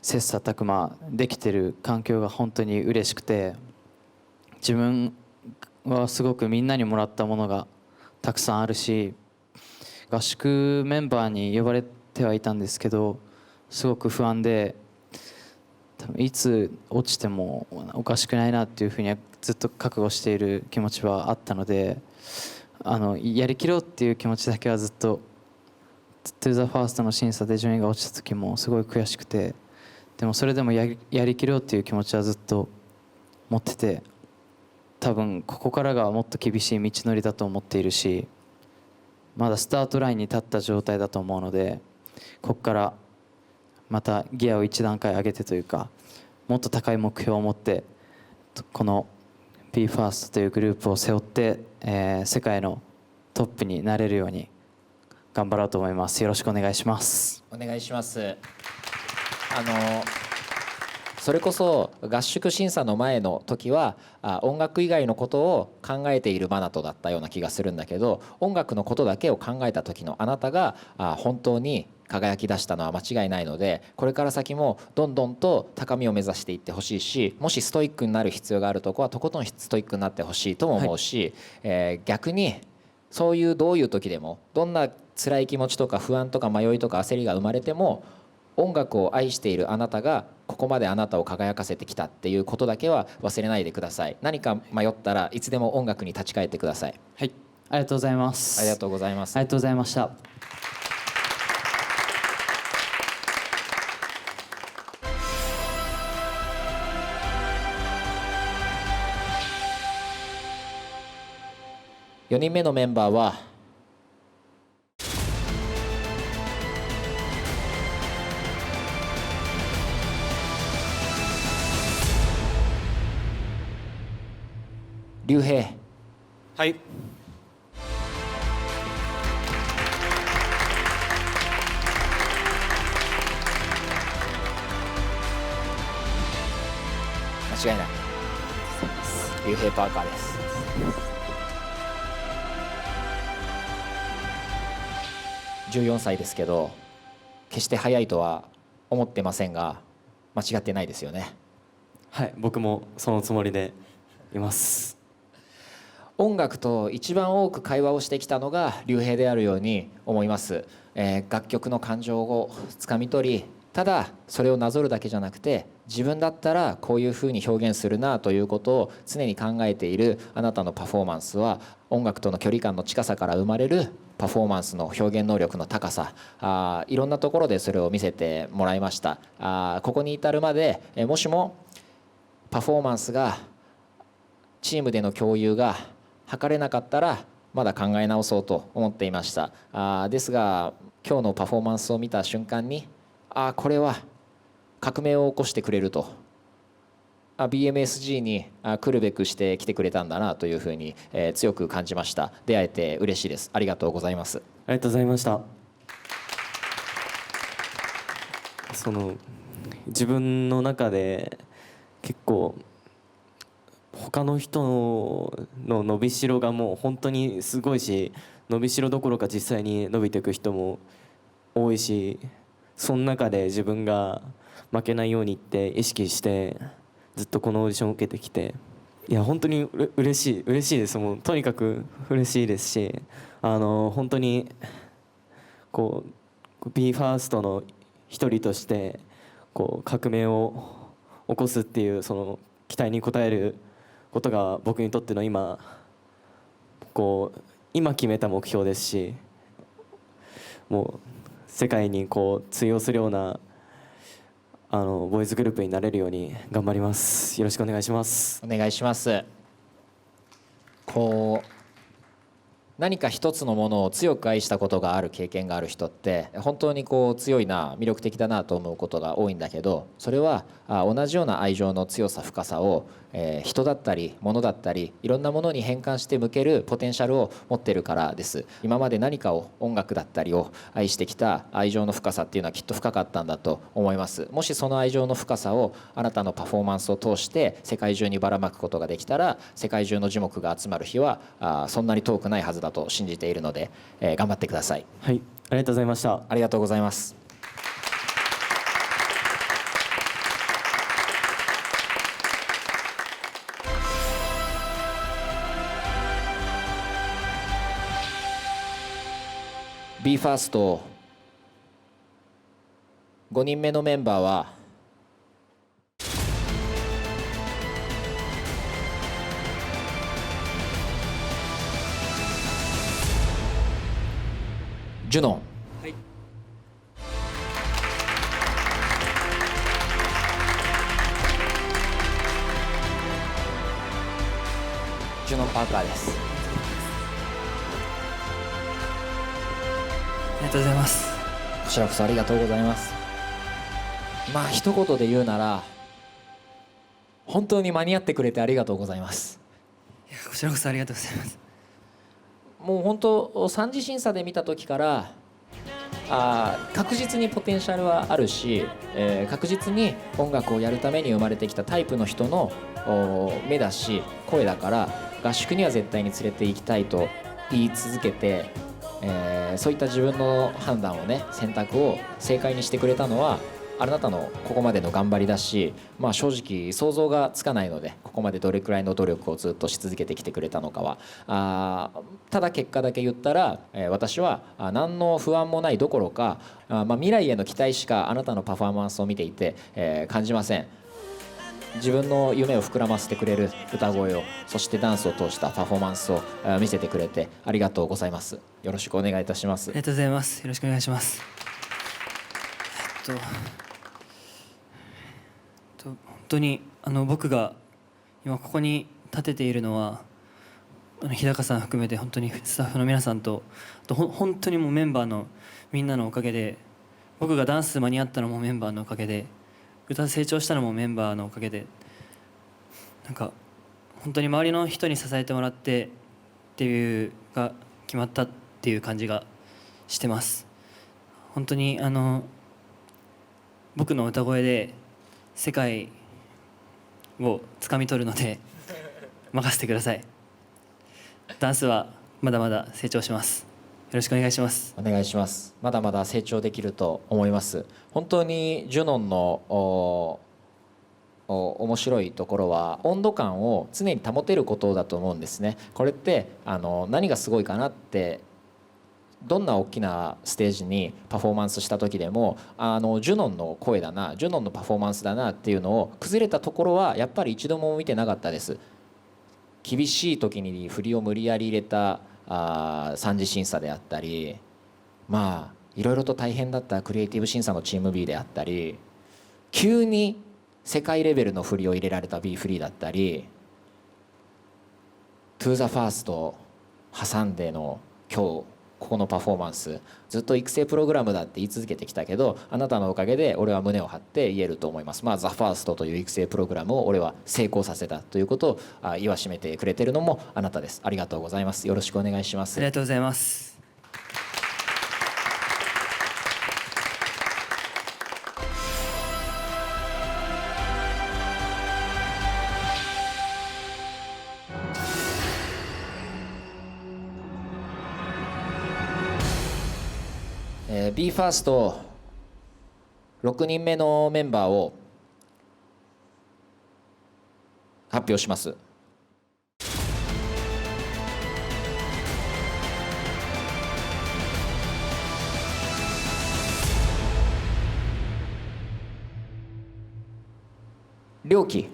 切磋琢磨できてる環境が本当に嬉しくて、自分はすごくみんなにもらったものがたくさんあるし、合宿メンバーに呼ばれてはいたんですけど、すごく不安で、多分いつ落ちてもおかしくないなっていうふうにはずっと覚悟している気持ちはあったので、やりきろうっていう気持ちだけはずっとTo the First の審査で順位が落ちた時もすごい悔しくて、でもそれでもやりきろうっていう気持ちはずっと持ってて、多分ここからがもっと厳しい道のりだと思っているし、まだスタートラインに立った状態だと思うので、ここからまたギアを一段階上げてというか、もっと高い目標を持ってこの BE:FIRST というグループを背負って、世界のトップになれるように頑張ろうと思います。よろしくお願いします。お願いします。それこそ合宿審査の前の時は音楽以外のことを考えているマナトだったような気がするんだけど、音楽のことだけを考えた時のあなたが本当に輝き出したのは間違いないので、これから先もどんどんと高みを目指していってほしいし、もしストイックになる必要があるとこはとことんストイックになってほしいとも思うし、逆にそういうどういう時でもどんな辛い気持ちとか不安とか迷いとか焦りが生まれても、音楽を愛しているあなたがここまであなたを輝かせてきたっていうことだけは忘れないでください。何か迷ったらいつでも音楽に立ち返ってください。はい、ありがとうございます。ありがとうございます。ありがとうございました。4人目のメンバーは竜兵。はい。間違いない。竜兵パーカーです。14歳ですけど、決して早いとは思ってませんが、間違ってないですよね。はい、僕もそのつもりでいます。音楽と一番多く会話をしてきたのが竜兵であるように思います。楽曲の感情をつかみ取り、ただそれをなぞるだけじゃなくて、自分だったらこういうふうに表現するなということを常に考えているあなたのパフォーマンスは、音楽との距離感の近さから生まれるパフォーマンスの表現能力の高さ、いろんなところでそれを見せてもらいました。ここに至るまで、もしもパフォーマンスがチームでの共有が図れなかったらまだ考え直そうと思っていました。ですが今日のパフォーマンスを見た瞬間に、これは革命を起こしてくれると、BMSG に来るべくして来てくれたんだなというふうに強く感じました。出会えて嬉しいです。ありがとうございます。ありがとうございました。自分の中で結構他の人の伸びしろがもう本当にすごいし、伸びしろどころか実際に伸びていく人も多いし、その中で自分が負けないようにって意識してずっとこのオーディションを受けてきて、いや本当に嬉しいです。もうとにかく嬉しいですし、本当にこう BE:FIRST の一人としてこう革命を起こすっていうその期待に応えることが僕にとっての今決めた目標ですし、もう世界に通用するようなボーイズグループになれるように頑張ります。よろしくお願いします。お願いします。何か一つのものを強く愛したことがある経験がある人って本当に強いな、魅力的だなと思うことが多いんだけど、それは同じような愛情の強さ深さを人だったり物だったりいろんなものに変換して向けるポテンシャルを持ってるからです。今まで何かを、音楽だったりを愛してきた愛情の深さっていうのはきっと深かったんだと思います。もしその愛情の深さをあなたのパフォーマンスを通して世界中にばらまくことができたら、世界中の樹木が集まる日はそんなに遠くないはずだと信じているので、頑張ってください。はい、ありがとうございました。ありがとうございます。BE:FIRST 5人目のメンバーはジュノン。はい。ジュノン・パーカーです。ありがとうございます。こちらこそありがとうございます。まあ一言で言うなら、本当に間に合ってくれてありがとうございます。いやこちらこそありがとうございます。もう本当3次審査で見た時から確実にポテンシャルはあるし、確実に音楽をやるために生まれてきたタイプの人の目だし声だから、合宿には絶対に連れて行きたいと言い続けて、そういった自分の判断をね、選択を正解にしてくれたのはあなたのここまでの頑張りだし、まあ、正直想像がつかないので、ここまでどれくらいの努力をずっとし続けてきてくれたのかは。ただ結果だけ言ったら、私は何の不安もないどころか、未来への期待しかあなたのパフォーマンスを見ていて、感じません。自分の夢を膨らませてくれる歌声を、そしてダンスを通したパフォーマンスを見せてくれてありがとうございます。よろしくお願いいたします。ありがとうございます。よろしくお願いします。本当に僕が今ここに立てているのは日高さん含めて本当にスタッフの皆さんと本当にもうメンバーのみんなのおかげで、僕がダンス間に合ったのもメンバーのおかげで、歌成長したのもメンバーのおかげで、なんか本当に周りの人に支えてもらってっていうが決まったっていう感じがしてます。本当に僕の歌声で世界をつかみ取るので任せてください。ダンスはまだまだ成長します。よろしくお願いします。お願いします。まだまだ成長できると思います。本当にジュノンの面白いところは温度感を常に保てることだと思うんですね。これって何がすごいかなって、どんな大きなステージにパフォーマンスした時でもジュノンの声だな、ジュノンのパフォーマンスだなっていうのを崩れたところはやっぱり一度も見てなかったです。厳しい時に振りを無理やり入れた3次審査であったり、まあいろいろと大変だったクリエイティブ審査のチーム B であったり、急に世界レベルの振りを入れられた B フリーだったり、トゥーザファースト挟んでの今日ここのパフォーマンス、ずっと育成プログラムだって言い続けてきたけど、あなたのおかげで俺は胸を張って言えると思います。まあザ・ファーストという育成プログラムを俺は成功させたということを言わしめてくれてるのもあなたです。ありがとうございます。よろしくお願いします。ありがとうございます。BE:FIRST 6人目のメンバーを発表します。良樹、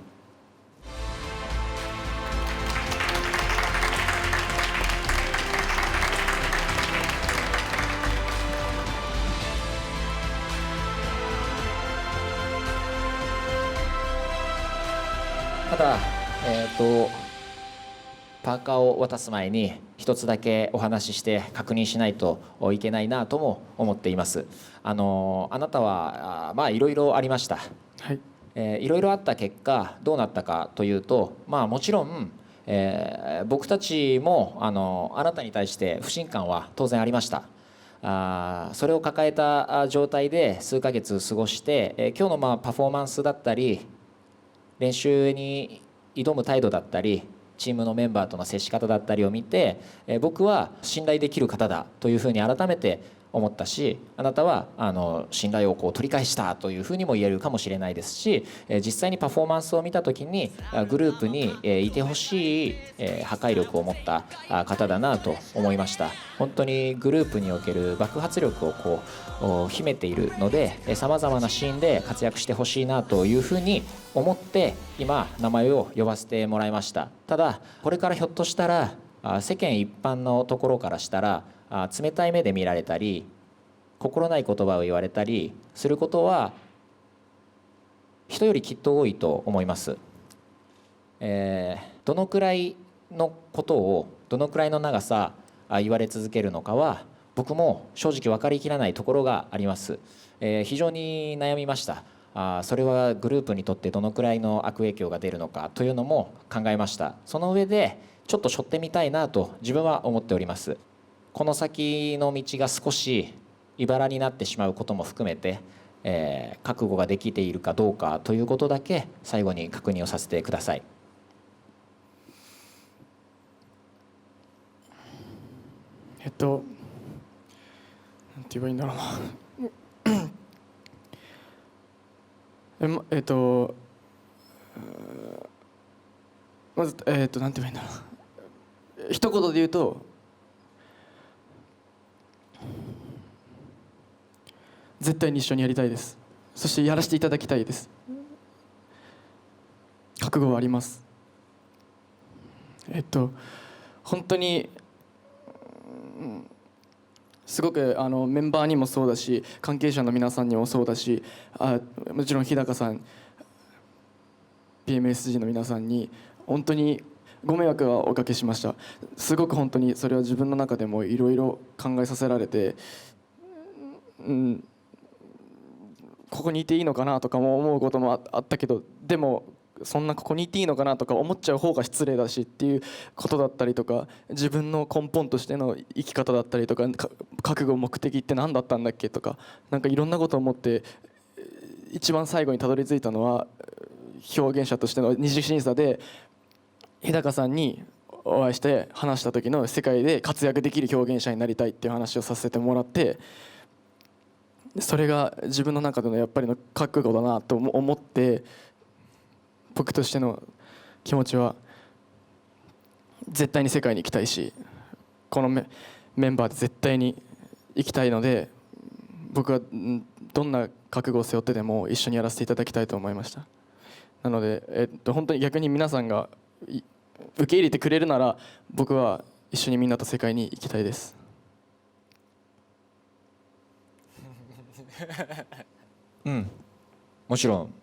ただ、パーカーを渡す前に一つだけお話しして確認しないといけないなとも思っています。あなたはまあいろいろありました。はい。いろいろあった結果どうなったかというと、まあもちろん、僕たちもあなたに対して不信感は当然ありました。それを抱えた状態で数ヶ月過ごして、今日のまあパフォーマンスだったり練習に挑む態度だったりチームのメンバーとの接し方だったりを見て、僕は信頼できる方だというふうに改めて思ったし、あなたは信頼を取り返したというふうにも言えるかもしれないですし、実際にパフォーマンスを見た時にグループにいてほしい破壊力を持った方だなと思いました。本当にグループにおける爆発力を秘めているので、さまざまなシーンで活躍してほしいなというふうに思って今名前を呼ばせてもらいました。ただこれからひょっとしたら世間一般のところからしたら冷たい目で見られたり心ない言葉を言われたりすることは人よりきっと多いと思います。どのくらいのことをどのくらいの長さ言われ続けるのかは僕も正直分かりきらないところがあります。非常に悩みました。それはグループにとってどのくらいの悪影響が出るのかというのも考えました。その上でちょっと背負ってみたいなと自分は思っております。この先の道が少し茨になってしまうことも含めて、覚悟ができているかどうかということだけ最後に確認をさせてください。なんて言えばいいんだろうなまずなんて言えばいいんだろうな、一言で言うと絶対に一緒にやりたいです。そしてやらせていただきたいです。覚悟はあります。本当にすごくメンバーにもそうだし関係者の皆さんにもそうだしもちろん日高さん PMSG の皆さんに本当にご迷惑はおかけしました。すごく本当にそれは自分の中でもいろいろ考えさせられて、ここにいていいのかなとかも思うこともあったけど、でもそんなここにいていいのかなとか思っちゃう方が失礼だしっていうことだったりとか、自分の根本としての生き方だったりとか、覚悟目的って何だったんだっけとか、なんかいろんなことを思って一番最後にたどり着いたのは表現者としての二次審査で日高さんにお会いして話した時の世界で活躍できる表現者になりたいっていう話をさせてもらって、それが自分の中でのやっぱりの覚悟だなと思って、僕としての気持ちは絶対に世界に行きたいし、このメンバーで絶対に行きたいので、僕はどんな覚悟を背負ってでも一緒にやらせていただきたいと思いました。なので、本当に逆に皆さんが受け入れてくれるなら僕は一緒にみんなと世界に行きたいです。もちろん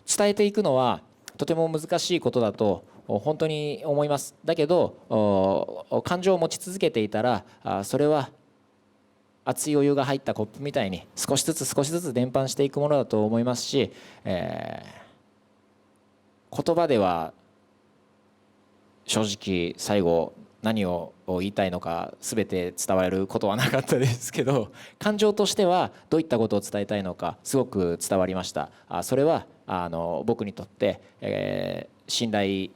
伝えていくのはとても難しいことだと本当に思います。だけど感情を持ち続けていたらそれは熱いお湯が入ったコップみたいに少しずつ少しずつ伝播していくものだと思いますし、言葉では正直最後何を言いたいのか全て伝わることはなかったですけど、感情としてはどういったことを伝えたいのかすごく伝わりました。それは僕にとって、信頼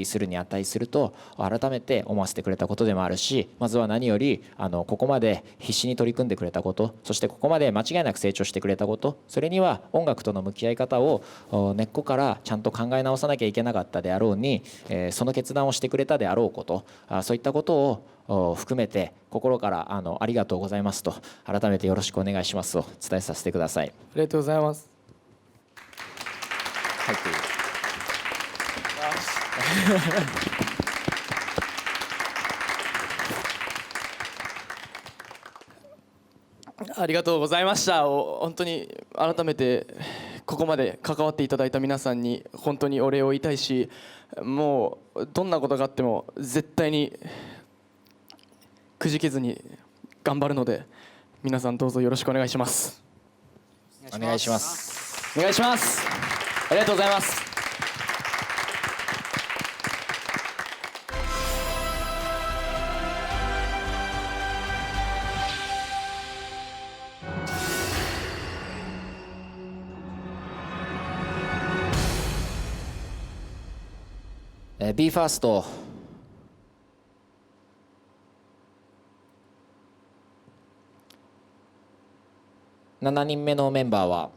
するに値すると改めて思わせてくれたことでもあるし、まずは何よりここまで必死に取り組んでくれたこと、そしてここまで間違いなく成長してくれたこと、それには音楽との向き合い方を根っこからちゃんと考え直さなきゃいけなかったであろうに、その決断をしてくれたであろうこと、そういったことを含めて心からありがとうございますと改めてよろしくお願いしますと伝えさせてください。ありがとうございます。はい、ありがとうございました。本当に改めてここまで関わっていただいた皆さんに本当にお礼を言いたいし、もうどんなことがあっても絶対にくじけずに頑張るので、皆さんどうぞよろしくお願いします。お願いします。お願いします。ありがとうございます。BE:FIRST 7人目のメンバーは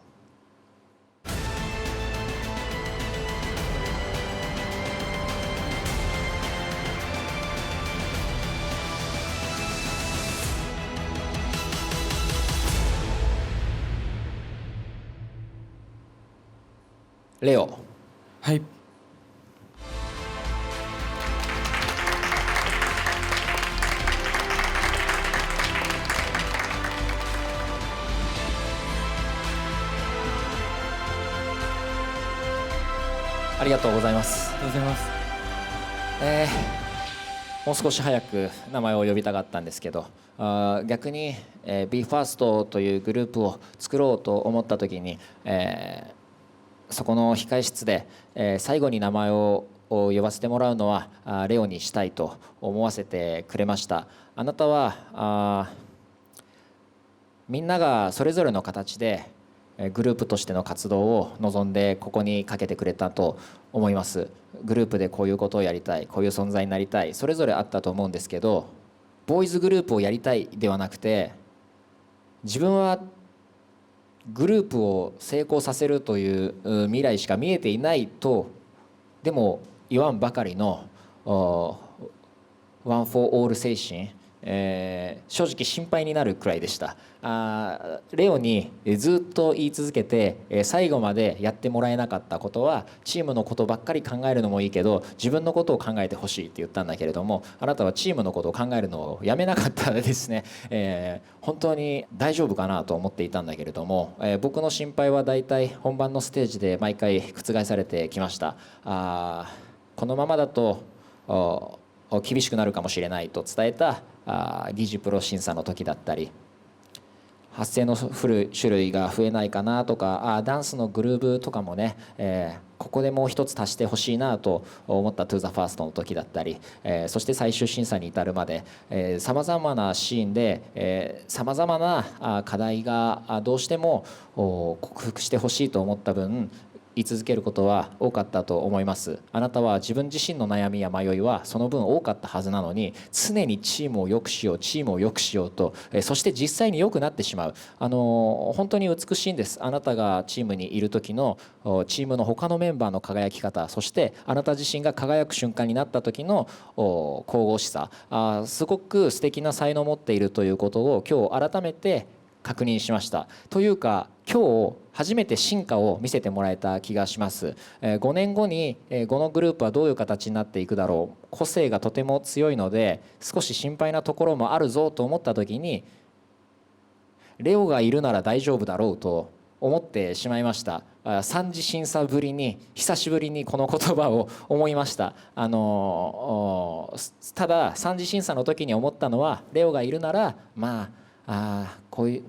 レオ。はい。りがとうございます。ありがとうございます。もう少し早く名前を呼びたかったんですけど、逆に、BE:FIRST というグループを作ろうと思った時に、そこの控室で、最後に名前を呼ばせてもらうのはレオにしたいと思わせてくれました。あなたはみんながそれぞれの形でグループとしての活動を望んでここにかけてくれたと思います。グループでこういうことをやりたい、こういう存在になりたい、それぞれあったと思うんですけど、ボーイズグループをやりたいではなくて、自分はグループを成功させるという未来しか見えていないとでも言わんばかりのワン・フォー・オール精神、正直心配になるくらいでした。レオにずっと言い続けて最後までやってもらえなかったことは、チームのことばっかり考えるのもいいけど自分のことを考えてほしいって言ったんだけれども、あなたはチームのことを考えるのをやめなかったですね。本当に大丈夫かなと思っていたんだけれども、僕の心配はだいたい本番のステージで毎回覆されてきました。このままだと厳しくなるかもしれないと伝えた疑似プロ審査の時だったり、発声の種類が増えないかなとか、ダンスのグルーブとかもね、ここでもう一つ足してほしいなと思った To the First の時だったり、そして最終審査に至るまでさまざまなシーンでさまざまな課題がどうしても克服してほしいと思った分、言い続けることは多かったと思います。あなたは自分自身の悩みや迷いはその分多かったはずなのに、常にチームを良くしよう、チームを良くしようと、そして実際に良くなってしまう。本当に美しいんです。あなたがチームにいる時のチームの他のメンバーの輝き方、そしてあなた自身が輝く瞬間になった時の神々しさ、すごく素敵な才能を持っているということを今日改めて確認しました。というか今日初めて進化を見せてもらえた気がします。5年後にこのグループはどういう形になっていくだろう、個性がとても強いので少し心配なところもあるぞと思った時に、レオがいるなら大丈夫だろうと思ってしまいました。3次審査ぶりに久しぶりにこの言葉を思いました。ただ3次審査の時に思ったのは、レオがいるならこういう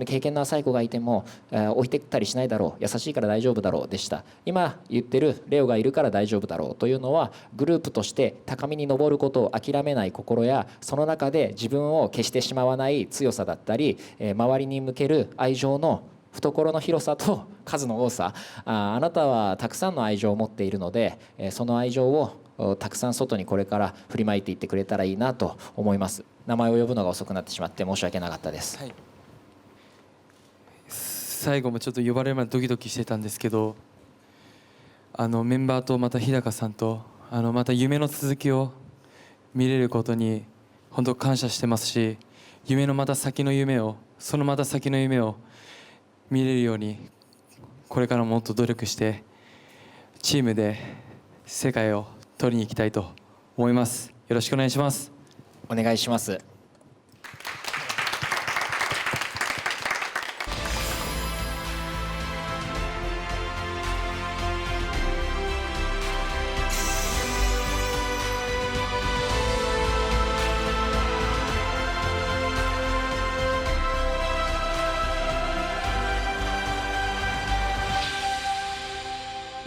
経験の浅い子がいても置いてったりしないだろう、優しいから大丈夫だろうでした。今言ってるレオがいるから大丈夫だろうというのは、グループとして高みに登ることを諦めない心や、その中で自分を消してしまわない強さだったり、周りに向ける愛情の懐の広さと数の多さ、あなたはたくさんの愛情を持っているので、その愛情をたくさん外にこれから振りまいていってくれたらいいなと思います。名前を呼ぶのが遅くなってしまって申し訳なかったです。はい、最後もちょっと呼ばれるまでドキドキしてたんですけど、メンバーとまた日高さんとまた夢の続きを見れることに本当感謝してますし、夢のまた先の夢を、そのまた先の夢を見れるようにこれからもっと努力してチームで世界を取りに行きたいと思います。よろしくお願いします。お願いします。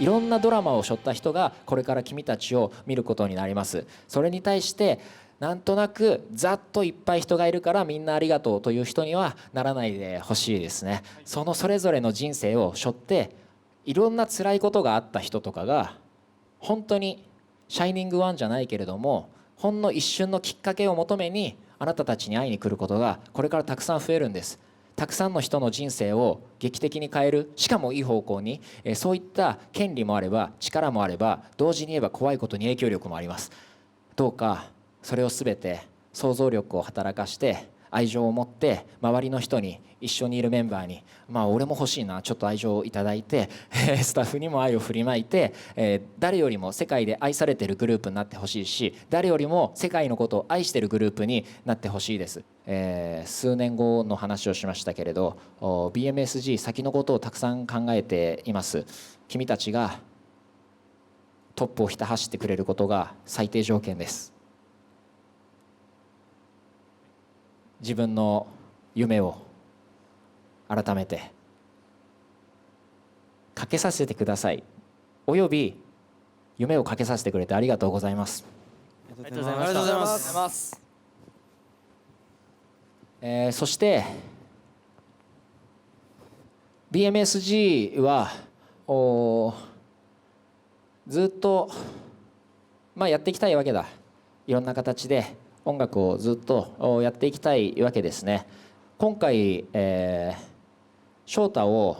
いろんなドラマを背負った人がこれから君たちを見ることになります。それに対してなんとなくざっといっぱい人がいるからみんなありがとうという人にはならないでほしいですね。それぞれの人生を背負っていろんな辛いことがあった人とかが本当にシャイニングワンじゃないけれどもほんの一瞬のきっかけを求めにあなたたちに会いに来ることがこれからたくさん増えるんです。たくさんの人の人生を劇的に変える、しかもいい方向に、そういった権利もあれば力もあれば同時に言えば怖いことに影響力もあります。どうかそれを全て想像力を働かして愛情を持って周りの人に一緒にいるメンバーに俺も欲しいなちょっと愛情をいただいてスタッフにも愛を振りまいて誰よりも世界で愛されているグループになってほしいし誰よりも世界のことを愛しているグループになってほしいです。数年後の話をしましたけれど BMSG 先のことをたくさん考えています。君たちがトップをひた走ってくれることが最低条件です。自分の夢を改めてかけさせてください。および夢をかけさせてくれてありがとうございます。ありがとうございました。ありがとうございます。そしてBMSG はずっと、やっていきたいわけだ。いろんな形で音楽をずっとやっていきたいわけですね。今回、翔太を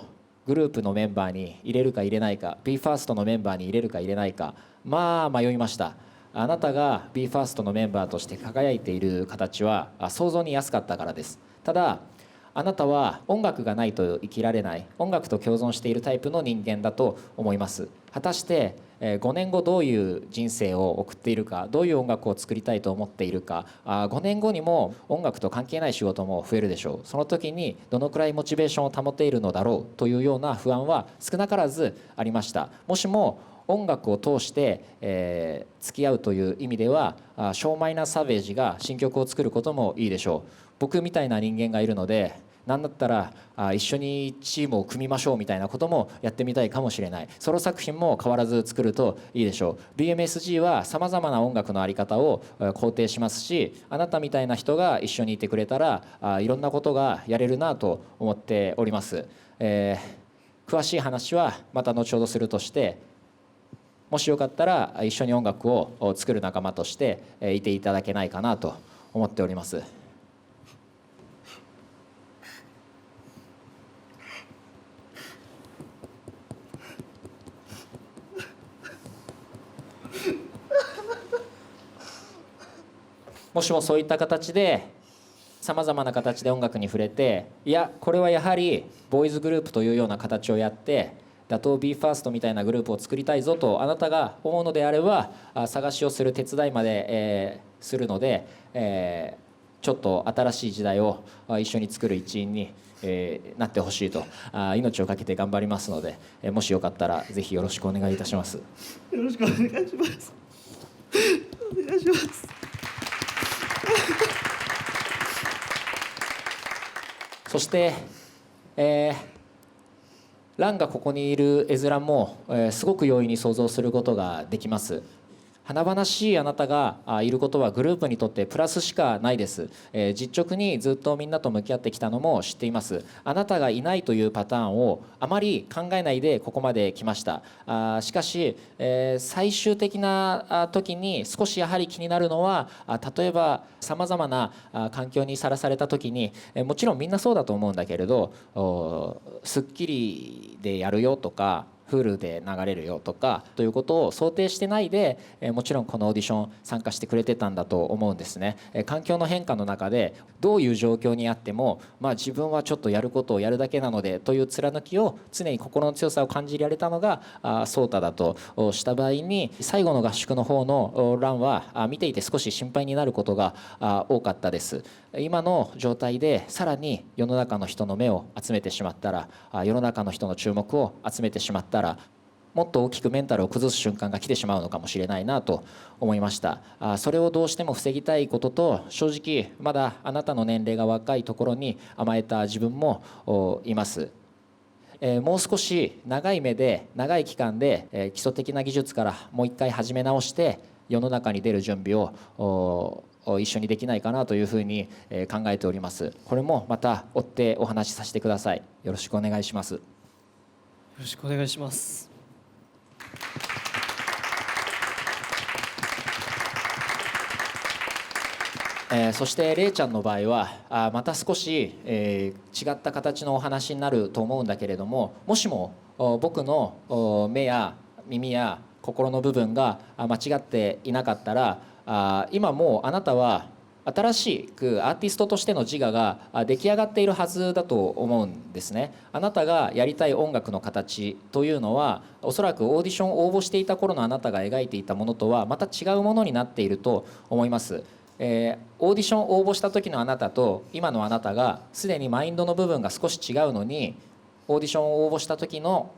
グループのメンバーに入れるか入れないか、 BE:FIRST のメンバーに入れるか入れないか、迷いました。あなたが BE:FIRST のメンバーとして輝いている形は想像に安かったからです。ただあなたは音楽がないと生きられない、音楽と共存しているタイプの人間だと思います。果たして5年後どういう人生を送っているか、どういう音楽を作りたいと思っているか、5年後にも音楽と関係ない仕事も増えるでしょう。その時にどのくらいモチベーションを保ているのだろうというような不安は少なからずありました。もしも音楽を通して、付き合うという意味ではショーマイナー・サベージが新曲を作ることもいいでしょう。僕みたいな人間がいるので、なんだったら一緒にチームを組みましょうみたいなこともやってみたいかもしれない。ソロ作品も変わらず作るといいでしょう。 BMSG はさまざまな音楽の在り方を肯定しますし、あなたみたいな人が一緒にいてくれたらいろんなことがやれるなと思っております。詳しい話はまた後ほどするとして、もしよかったら一緒に音楽を作る仲間としていていただけないかなと思っております。もしもそういった形でさまざまな形で音楽に触れて、いやこれはやはりボーイズグループというような形をやって打倒 BE:FIRST みたいなグループを作りたいぞとあなたが思うのであれば、探しをする手伝いまで、するので、ちょっと新しい時代を一緒に作る一員に、なってほしいと命を懸けて頑張りますので、もしよかったらぜひよろしくお願いいたします。よろしくお願いします。お願いします。そして、ランがここにいる絵面も、すごく容易に想像することができます。華々しいあなたがいることはグループにとってプラスしかないです。実直にずっとみんなと向き合ってきたのも知っています。あなたがいないというパターンをあまり考えないでここまで来ました。しかし、最終的な時に少しやはり気になるのは、例えばさまざまな環境にさらされた時に、もちろんみんなそうだと思うんだけれど、スッキリでやるよとかHulu で流れるよとかということを想定してないで、もちろんこのオーディション参加してくれてたんだと思うんですね。環境の変化の中でどういう状況にあっても、自分はちょっとやることをやるだけなのでという貫きを常に心の強さを感じられたのがソータだとした場合に、最後の合宿の方のランは見ていて少し心配になることが多かったです。今の状態でさらに世の中の人の目を集めてしまったら、世の中の人の注目を集めてしまったら、もっと大きくメンタルを崩す瞬間が来てしまうのかもしれないなと思いました。それをどうしても防ぎたいことと、正直まだあなたの年齢が若いところに甘えた自分もいます。もう少し長い目で長い期間で基礎的な技術からもう一回始め直して世の中に出る準備を一緒にできないかなというふうに考えております。これもまた追ってお話しさせてください。よろしくお願いします。よろしくお願いします。そしてれいちゃんの場合はまた少し違った形のお話になると思うんだけれども、もしも僕の目や耳や心の部分が間違っていなかったら、今もうあなたは新しくアーティストとしての自我が出来上がっているはずだと思うんですね。あなたがやりたい音楽の形というのは、おそらくオーディションを応募していた頃のあなたが描いていたものとはまた違うものになっていると思います。オーディションを応募した時のあなたと今のあなたがすでにマインドの部分が少し違うのに、オーディションを応募した時の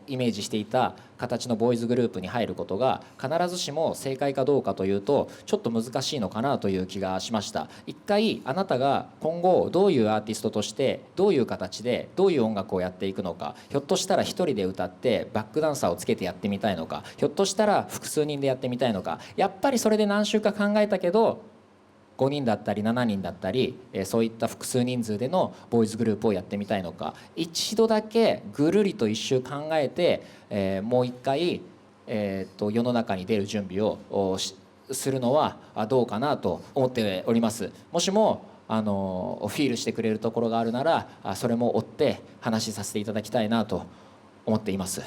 イメージしていた形のボーイズグループに入ることが必ずしも正解かどうかというとちょっと難しいのかなという気がしました。一回あなたが今後どういうアーティストとしてどういう形でどういう音楽をやっていくのか、ひょっとしたら一人で歌ってバックダンサーをつけてやってみたいのか、ひょっとしたら複数人でやってみたいのか、やっぱりそれで何週か考えたけど5人だったり7人だったりそういった複数人数でのボーイズグループをやってみたいのか、一度だけぐるりと一周考えてもう一回世の中に出る準備をするのはどうかなと思っております。もしもフィールしてくれるところがあるならそれも追って話しさせていただきたいなと思っています。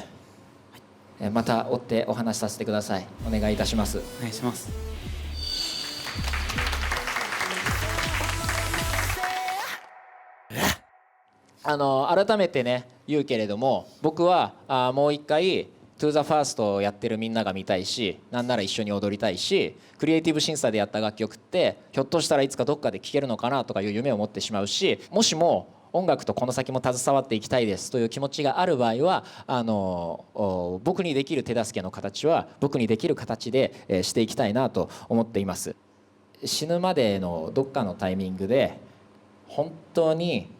また追ってお話しさせてください。お願いいたします。お願いします。改めてね言うけれども、僕はもう一回To the First をやってるみんなが見たいし、なんなら一緒に踊りたいし、クリエイティブ審査でやった楽曲ってひょっとしたらいつかどっかで聴けるのかなとかいう夢を持ってしまうし、もしも音楽とこの先も携わっていきたいですという気持ちがある場合は僕にできる手助けの形は僕にできる形でしていきたいなと思っています。死ぬまでのどっかのタイミングで本当に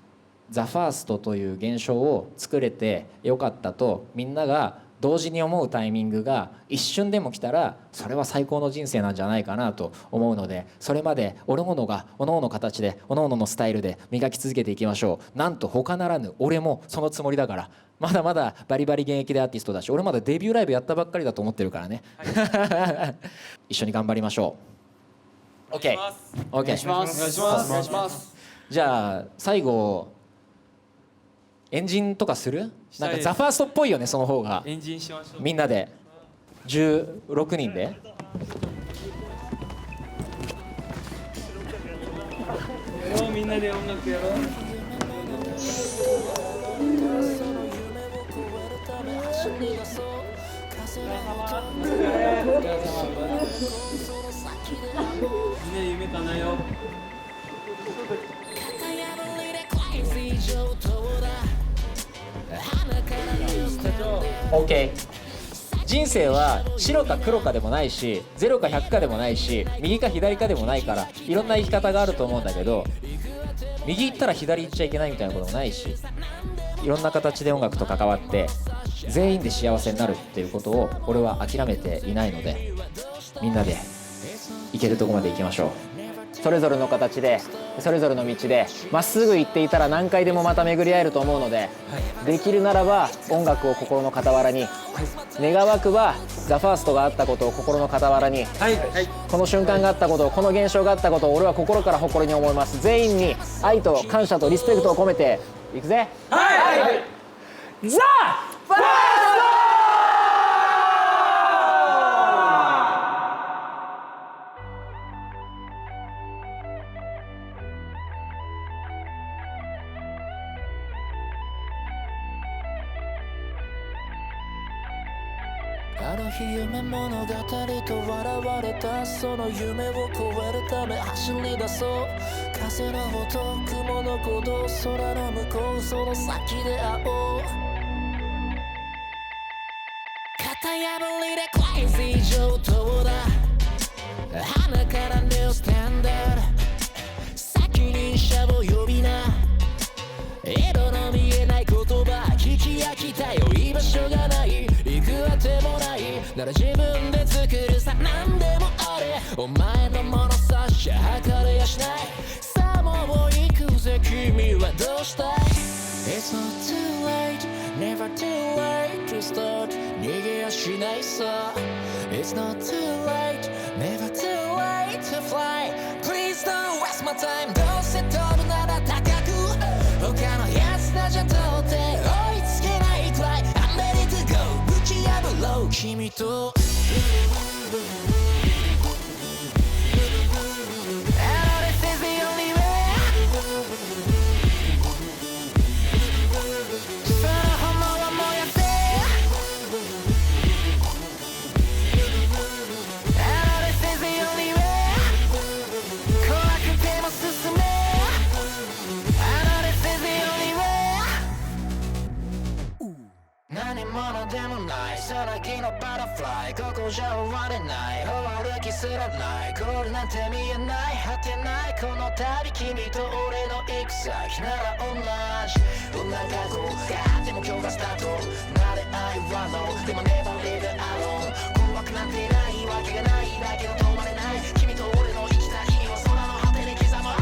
ザ・ファーストという現象を作れてよかったとみんなが同時に思うタイミングが一瞬でも来たらそれは最高の人生なんじゃないかなと思うので、それまでおのおのがおのおの形でおのおののスタイルで磨き続けていきましょう。なんと他ならぬ俺もそのつもりだから、まだまだバリバリ現役でアーティストだし、俺まだデビューライブやったばっかりだと思ってるからね、はい、一緒に頑張りましょう。 OK、 お願いします。お願いします。じゃあ最後エンジンとかする？なんかザ・ファーストっぽいよね、その方が。エンジンしましょう。みんなで16人でみんなで音楽やろう。みんなで夢叶えよう。OK。 人生は白か黒かでもないし0か100かでもないし右か左かでもないから、いろんな生き方があると思うんだけど、右行ったら左行っちゃいけないみたいなこともないし、いろんな形で音楽と関わって全員で幸せになるっていうことを俺は諦めていないので、みんなで行けるとこまで行きましょう。それぞれの形でそれぞれの道でまっすぐ行っていたら何回でもまた巡り合えると思うので、できるならば音楽を心の傍らに、願わくばザ・ファーストがあったことを心の傍らに、この瞬間があったことを、この現象があったことを俺は心から誇りに思います。全員に愛と感謝とリスペクトを込めていくぜ。はい、ザ・ファースト。あの日夢物語と笑われた、その夢を超えるため走り出そう。風の音、雲の鼓動、空の向こう、その先で会おう。型破りでクレイジー上等だ、鼻からニュースタンダード、責任者を呼びな、色の見えない言葉聞き飽きたよ、居場所がない行くあてもないなら自分で作るさ、何でもあれお前の物差し測れやしない、さあもう行くぜ君はどうしたい。 It's not too late, never too late to start 逃げやしないさ。 It's not too late, never too late to fly Please don't waste my time どうせ飛ぶなら高く、他のやつらじゃ到底追いつけないくらい I'm ready to go ぶち破ろう君と。度じゃ終われない終わる気すらないゴールなんて見えない果てないこの旅君と俺の行く先なら同じどんな覚悟がでも今日がスタートなれI wanna でも never leave it alone 怖くなんてないわけがないだけど止まれない君と俺の生きた日は空の果てに刻む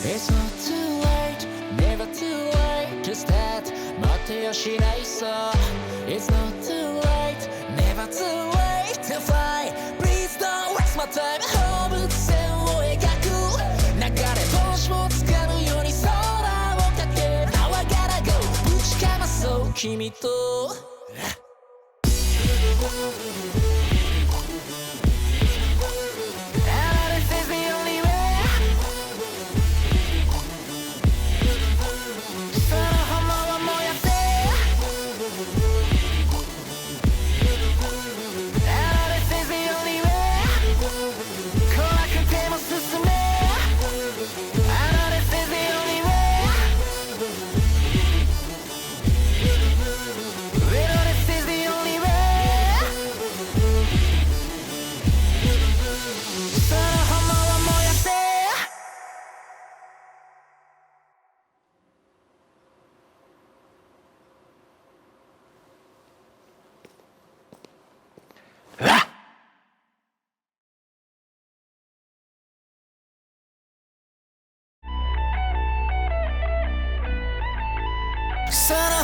It's not too late never too late to start 待てよしないさ It's not too late never too late to fly Please don't waste my time 放物線を描く流れ星もつかむように空をかけ Now I gotta go ぶちかまそう君と空